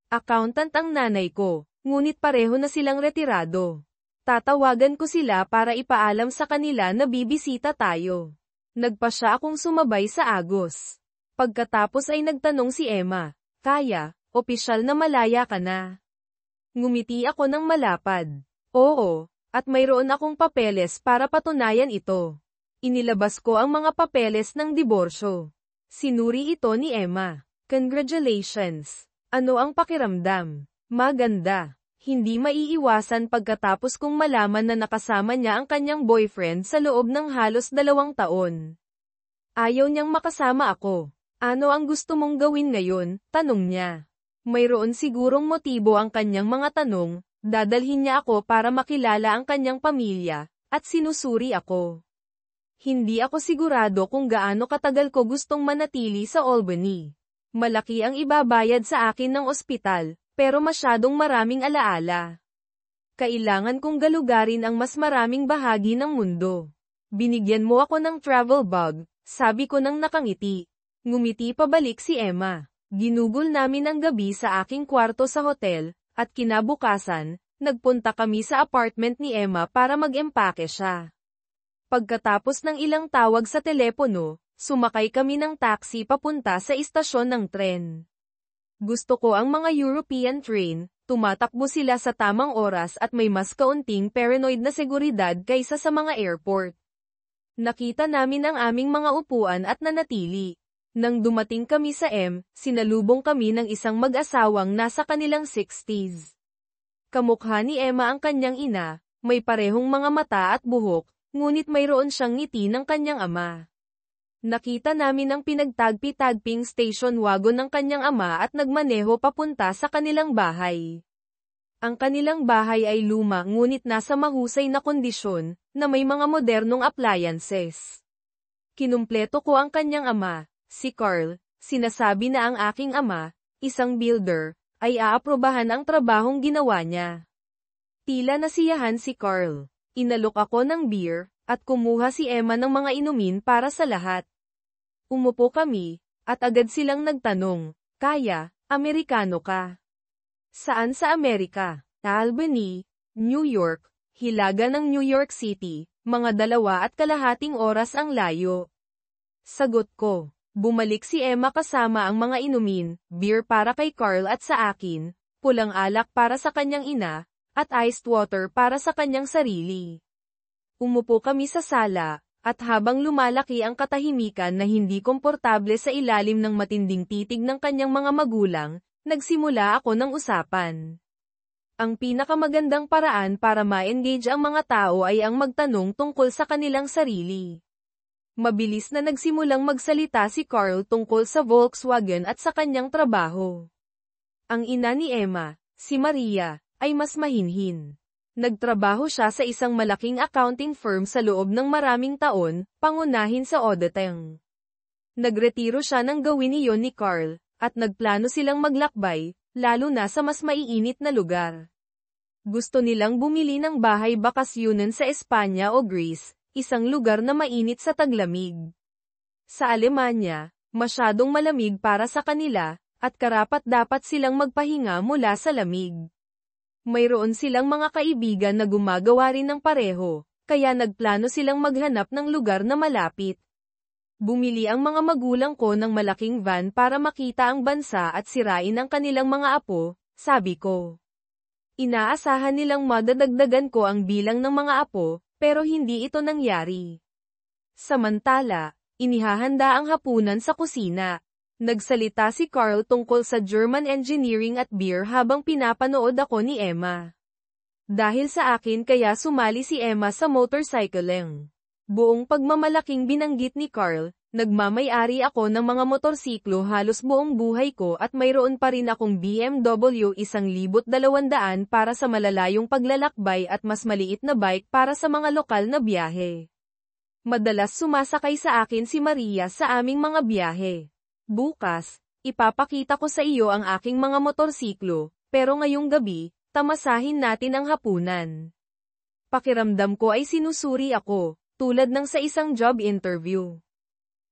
Accountant ang nanay ko, ngunit pareho na silang retirado. Tatawagan ko sila para ipaalam sa kanila na bibisita tayo. Nagpasya akong sumabay sa Agos. Pagkatapos ay nagtanong si Emma, kaya, opisyal na malaya ka na. Ngumiti ako ng malapad. Oo. At mayroon akong papeles para patunayan ito. Inilabas ko ang mga papeles ng diborsyo. Sinuri ito ni Emma. Congratulations! Ano ang pakiramdam? Maganda. Hindi maiiwasan pagkatapos kong malaman na nakasama niya ang kanyang boyfriend sa loob ng halos 2 taon. Ayaw niyang makasama ako. Ano ang gusto mong gawin ngayon? Tanong niya. Mayroon sigurong motibo ang kanyang mga tanong. Dadalhin niya ako para makilala ang kanyang pamilya, at sinusuri ako. Hindi ako sigurado kung gaano katagal ko gustong manatili sa Albany. Malaki ang ibabayad sa akin ng ospital, pero masyadong maraming alaala. Kailangan kong galugarin ang mas maraming bahagi ng mundo. Binigyan mo ako ng travel bag, sabi ko nang nakangiti. Ngumiti pabalik si Emma. Ginugol namin ang gabi sa aking kwarto sa hotel, at kinabukasan, nagpunta kami sa apartment ni Emma para mag-empake siya. Pagkatapos ng ilang tawag sa telepono, sumakay kami ng taxi papunta sa istasyon ng tren. Gusto ko ang mga European train, tumatakbo sila sa tamang oras at may mas kaunting paranoid na seguridad kaysa sa mga airport. Nakita namin ang aming mga upuan at nanatili. Nang dumating kami sa sinalubong kami ng isang mag-asawang nasa kanilang 60s. Kamukha ni Emma ang kanyang ina, may parehong mga mata at buhok, ngunit mayroon siyang ngiti ng kanyang ama. Nakita namin ang pinagtagpi-tagping station wagon ng kanyang ama at nagmaneho papunta sa kanilang bahay. Ang kanilang bahay ay luma ngunit nasa mahusay na kondisyon, na may mga modernong appliances. Kinumpleto ko ang kanyang ama. Si Carl, sinasabi na ang aking ama, isang builder, ay aaprobahan ang trabahong ginawa niya. Tila nasiyahan si Carl. Inalok ako ng beer, at kumuha si Emma ng mga inumin para sa lahat. Umupo kami, at agad silang nagtanong, kaya, Amerikano ka? Saan sa Amerika? Albany, New York, hilaga ng New York City, mga 2.5 oras ang layo. Sagot ko. Bumalik si Emma kasama ang mga inumin, beer para kay Carl at sa akin, pulang alak para sa kanyang ina, at iced water para sa kanyang sarili. Umupo kami sa sala, at habang lumalaki ang katahimikan na hindi komportable sa ilalim ng matinding titig ng kanyang mga magulang, nagsimula ako ng usapan. Ang pinakamagandang paraan para ma-engage ang mga tao ay ang magtanong tungkol sa kanilang sarili. Mabilis na nagsimulang magsalita si Carl tungkol sa Volkswagen at sa kanyang trabaho. Ang ina ni Emma, si Maria, ay mas mahinhin. Nagtrabaho siya sa isang malaking accounting firm sa loob ng maraming taon, pangunahin sa auditing. Nagretiro siya nang gawin iyon ni Carl, at nagplano silang maglakbay, lalo na sa mas maiinit na lugar. Gusto nilang bumili ng bahay bakasyunan sa Espanya o Greece, isang lugar na mainit sa taglamig. Sa Alemanya, masyadong malamig para sa kanila, at karapat-dapat silang magpahinga mula sa lamig. Mayroon silang mga kaibigan na gumagawa rin ng pareho, kaya nagplano silang maghanap ng lugar na malapit. Bumili ang mga magulang ko ng malaking van para makita ang bansa at sirain ang kanilang mga apo, sabi ko. Inaasahan nilang madadagdagan ko ang bilang ng mga apo, pero hindi ito nangyari. Samantala, inihahanda ang hapunan sa kusina. Nagsalita si Carl tungkol sa German engineering at beer habang pinapanood ako ni Emma. Dahil sa akin kaya sumali si Emma sa motorcycling. Buong pagmamalaking binanggit ni Carl, nagmamay-ari ako ng mga motorsiklo halos buong buhay ko at mayroon pa rin akong BMW 1200 para sa malalayong paglalakbay at mas maliit na bike para sa mga lokal na biyahe. Madalas sumasakay sa akin si Maria sa aming mga biyahe. Bukas, ipapakita ko sa iyo ang aking mga motorsiklo, pero ngayong gabi, tamasahin natin ang hapunan. Pakiramdam ko ay sinusuri ako, tulad ng sa isang job interview.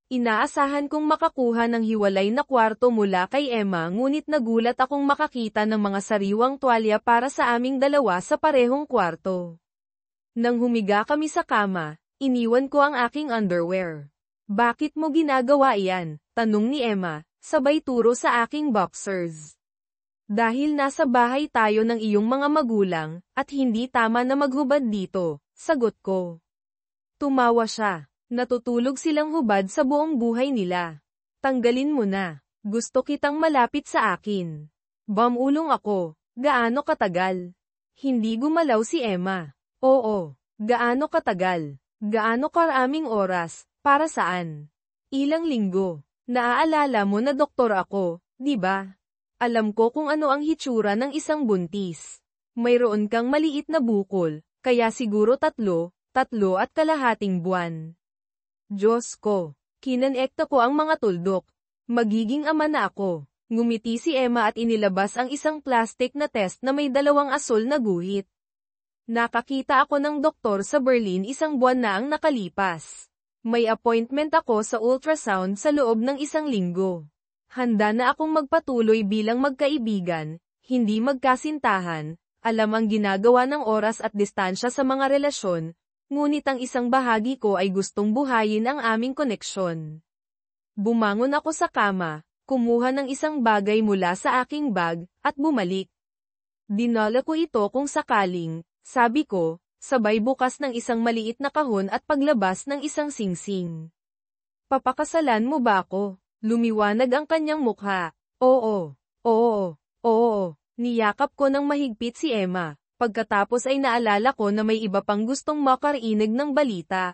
Inaasahan kong makakuha ng hiwalay na kwarto mula kay Emma ngunit nagulat akong makakita ng mga sariwang tuwalya para sa aming dalawa sa parehong kwarto. Nang humiga kami sa kama, iniwan ko ang aking underwear. Bakit mo ginagawa iyan? Tanong ni Emma, sabay turo sa aking boxers. Dahil nasa bahay tayo ng iyong mga magulang, at hindi tama na maghubad dito, sagot ko. Tumawa siya. Natutulog silang hubad sa buong buhay nila. Tanggalin mo na. Gusto kitang malapit sa akin. Bumulong ako. Gaano katagal? Hindi gumalaw si Emma. Oo. Gaano katagal? Gaano karaming oras? Para saan? Ilang linggo. Naaalala mo na doktor ako, di ba? Alam ko kung ano ang hitsura ng isang buntis. Mayroon kang maliit na bukol, kaya siguro 3 at kalahating buwan. Diyos ko, kinanekta ko ang mga tuldok. Magiging ama na ako. Ngumiti si Emma at inilabas ang isang plastic na test na may 2 asul na guhit. Nakakita ako ng doktor sa Berlin 1 buwan na ang nakalipas. May appointment ako sa ultrasound sa loob ng 1 linggo. Handa na akong magpatuloy bilang magkaibigan, hindi magkasintahan, alam ang ginagawa ng oras at distansya sa mga relasyon, ngunit ang isang bahagi ko ay gustong buhayin ang aming koneksyon. Bumangon ako sa kama, kumuha ng isang bagay mula sa aking bag, at bumalik. Dinala ko ito kung sakaling, sabi ko, sabay bukas ng isang maliit na kahon at paglabas ng isang singsing. Papakasalan mo ba ako? Lumiwanag ang kanyang mukha. Oo, oo, oo. Niyakap ko ng mahigpit si Emma. Pagkatapos ay naalala ko na may iba pang gustong makarinig ng balita.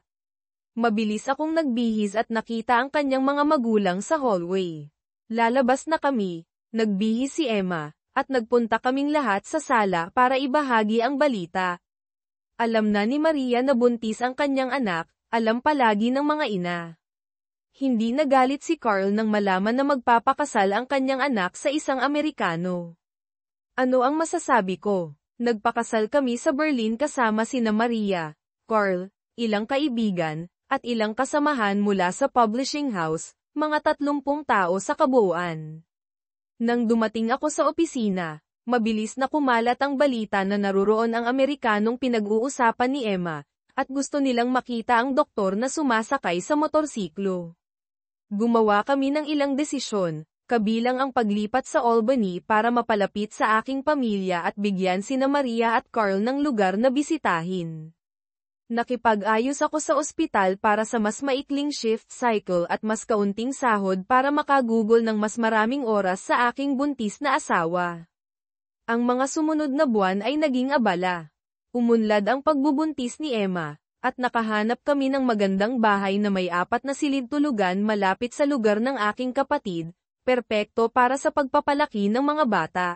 Mabilis akong nagbihis at nakita ang kanyang mga magulang sa hallway. Lalabas na kami, nagbihis si Emma, at nagpunta kaming lahat sa sala para ibahagi ang balita. Alam na ni Maria na buntis ang kanyang anak, alam palagi ng mga ina. Hindi nagalit si Carl nang malaman na magpapakasal ang kanyang anak sa isang Amerikano. Ano ang masasabi ko? Nagpakasal kami sa Berlin kasama sina Maria, Carl, ilang kaibigan, at ilang kasamahan mula sa publishing house, mga 30 tao sa kabuuan. Nang dumating ako sa opisina, mabilis na kumalat ang balita na naruroon ang Amerikanong pinag-uusapan ni Emma, at gusto nilang makita ang doktor na sumasakay sa motorsiklo. Gumawa kami ng ilang desisyon, kabilang ang paglipat sa Albany para mapalapit sa aking pamilya at bigyan sina Maria at Carl ng lugar na bisitahin. Nakipag-ayos ako sa ospital para sa mas maikling shift cycle at mas kaunting sahod para makagugol ng mas maraming oras sa aking buntis na asawa. Ang mga sumunod na buwan ay naging abala. Umunlad ang pagbubuntis ni Emma, at nakahanap kami ng magandang bahay na may 4 na silid-tulugan malapit sa lugar ng aking kapatid, perpekto para sa pagpapalaki ng mga bata.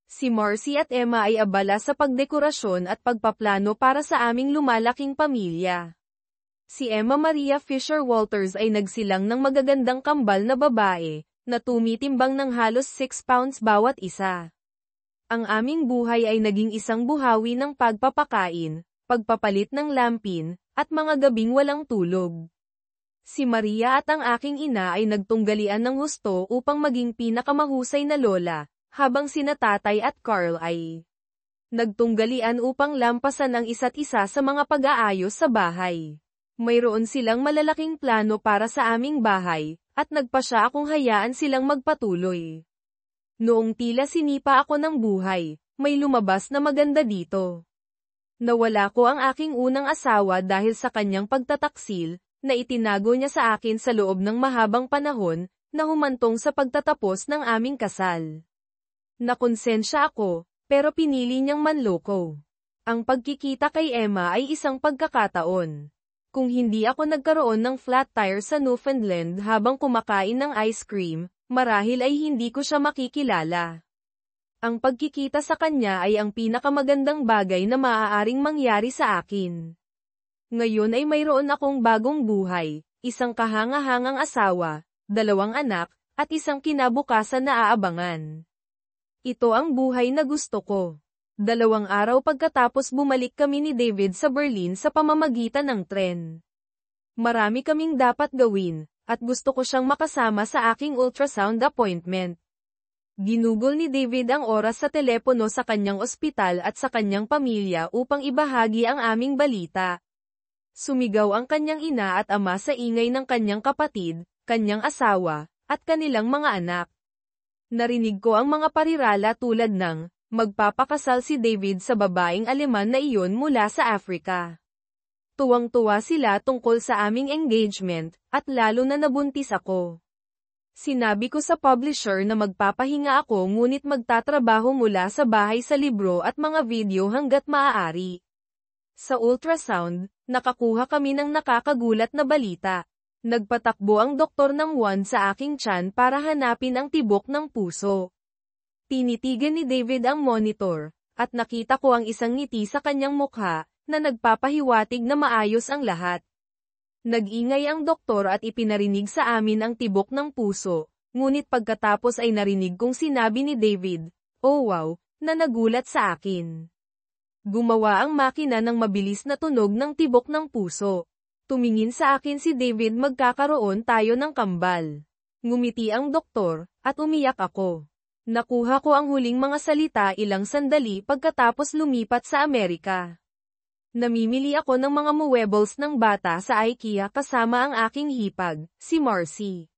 Si Marcy at Emma ay abala sa pagdekorasyon at pagpaplano para sa aming lumalaking pamilya. Si Emma Maria Fisher Walters ay nagsilang ng magagandang kambal na babae, na tumitimbang ng halos 6 pounds bawat isa. Ang aming buhay ay naging isang buhawi ng pagpapakain, pagpapalit ng lampin, at mga gabing walang tulog. Si Maria at ang aking ina ay nagtunggalian ng husto upang maging pinakamahusay na lola, habang sina tatay at Carl ay nagtunggalian upang lampasan ang isa't isa sa mga pag-aayos sa bahay. Mayroon silang malalaking plano para sa aming bahay, at nagpasya akong hayaan silang magpatuloy. Noong tila sinipa ako ng buhay, may lumabas na maganda dito. Nawala ko ang aking unang asawa dahil sa kanyang pagtataksil, na itinago niya sa akin sa loob ng mahabang panahon, na humantong sa pagtatapos ng aming kasal. Nakonsensya ako, pero pinili niyang manloko. Ang pagkikita kay Emma ay isang pagkakataon. Kung hindi ako nagkaroon ng flat tire sa Newfoundland habang kumakain ng ice cream, marahil ay hindi ko siya makikilala. Ang pagkikita sa kanya ay ang pinakamagandang bagay na maaaring mangyari sa akin. Ngayon ay mayroon akong bagong buhay, isang kahanga-hangang asawa, 2 anak, at isang kinabukasan na aabangan. Ito ang buhay na gusto ko. 2 araw pagkatapos bumalik kami ni David sa Berlin sa pamamagitan ng tren. Marami kaming dapat gawin, at gusto ko siyang makasama sa aking ultrasound appointment. Ginugol ni David ang oras sa telepono sa kanyang ospital at sa kanyang pamilya upang ibahagi ang aming balita. Sumigaw ang kanyang ina at ama sa ingay ng kanyang kapatid, kanyang asawa, at kanilang mga anak. Narinig ko ang mga parirala tulad ng, magpapakasal si David sa babaeng Aleman na iyon mula sa Africa. Tuwang-tuwa sila tungkol sa aming engagement, at lalo na nabuntis ako. Sinabi ko sa publisher na magpapahinga ako ngunit magtatrabaho mula sa bahay sa libro at mga video hanggat maaari. Sa ultrasound, nakakuha kami ng nakakagulat na balita. Nagpatakbo ang doktor ng wand sa aking tiyan para hanapin ang tibok ng puso. Tinitigan ni David ang monitor, at nakita ko ang isang ngiti sa kanyang mukha, na nagpapahiwatig na maayos ang lahat. Nag-ingay ang doktor at ipinarinig sa amin ang tibok ng puso, ngunit pagkatapos ay narinig kong sinabi ni David, "Oh wow," na nagulat sa akin. Gumawa ang makina ng mabilis na tunog ng tibok ng puso. Tumingin sa akin si David, magkakaroon tayo ng kambal. Ngumiti ang doktor, at umiyak ako. Nakuha ko ang huling mga salita ilang sandali pagkatapos lumipat sa Amerika. Namimili ako ng mga muebles ng bata sa IKEA kasama ang aking hipag, si Marcy.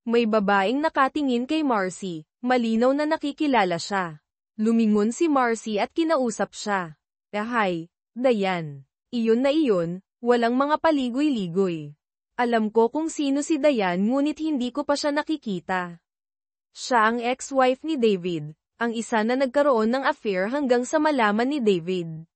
May babaeng nakatingin kay Marcy, malinaw na nakikilala siya. Lumingon si Marcy at kinausap siya. Hi, Dayan. Iyon na iyon, walang mga paligoy-ligoy. Alam ko kung sino si Dayan ngunit hindi ko pa siya nakikita. Siya ang ex-wife ni David, ang isa na nagkaroon ng affair hanggang sa malaman ni David.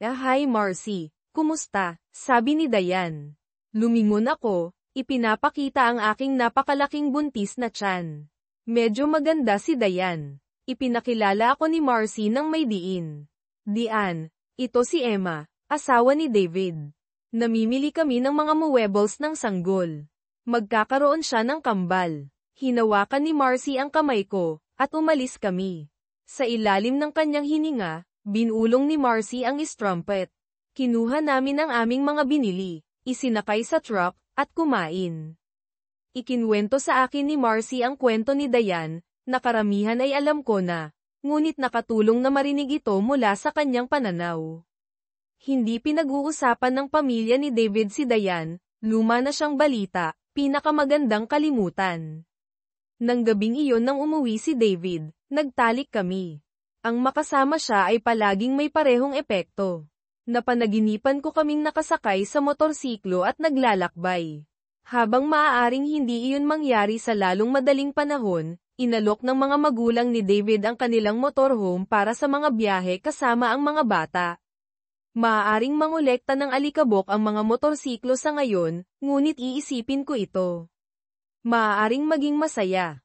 Hi Marcy, kumusta? Sabi ni Dayan. Lumingon ako, ipinapakita ang aking napakalaking buntis na tiyan. Medyo maganda si Dayan. Ipinakilala ako ni Marcy ng may diin. Dian, ito si Emma, asawa ni David. Namimili kami ng mga muebles ng sanggol. Magkakaroon siya ng kambal. Hinawakan ni Marcy ang kamay ko, at umalis kami. Sa ilalim ng kanyang hininga, binulong ni Marcy ang strumpet. Kinuha namin ang aming mga binili, isinakay sa truck, at kumain. Ikinwento sa akin ni Marcy ang kwento ni Dayan, na karamihan ay alam ko na, ngunit nakatulong na marinig ito mula sa kanyang pananaw. Hindi pinag-uusapan ng pamilya ni David si Dayan, luma na siyang balita, pinakamagandang kalimutan. Nang gabing iyon nang umuwi si David, nagtalik kami. Ang makasama siya ay palaging may parehong epekto. Napanaginipan ko kaming nakasakay sa motorsiklo at naglalakbay. Habang maaaring hindi iyon mangyari sa lalong madaling panahon, inalok ng mga magulang ni David ang kanilang motorhome para sa mga biyahe kasama ang mga bata. Maaaring mangolekta ng alikabok ang mga motorsiklo sa ngayon, ngunit iisipin ko ito. Maaaring maging masaya.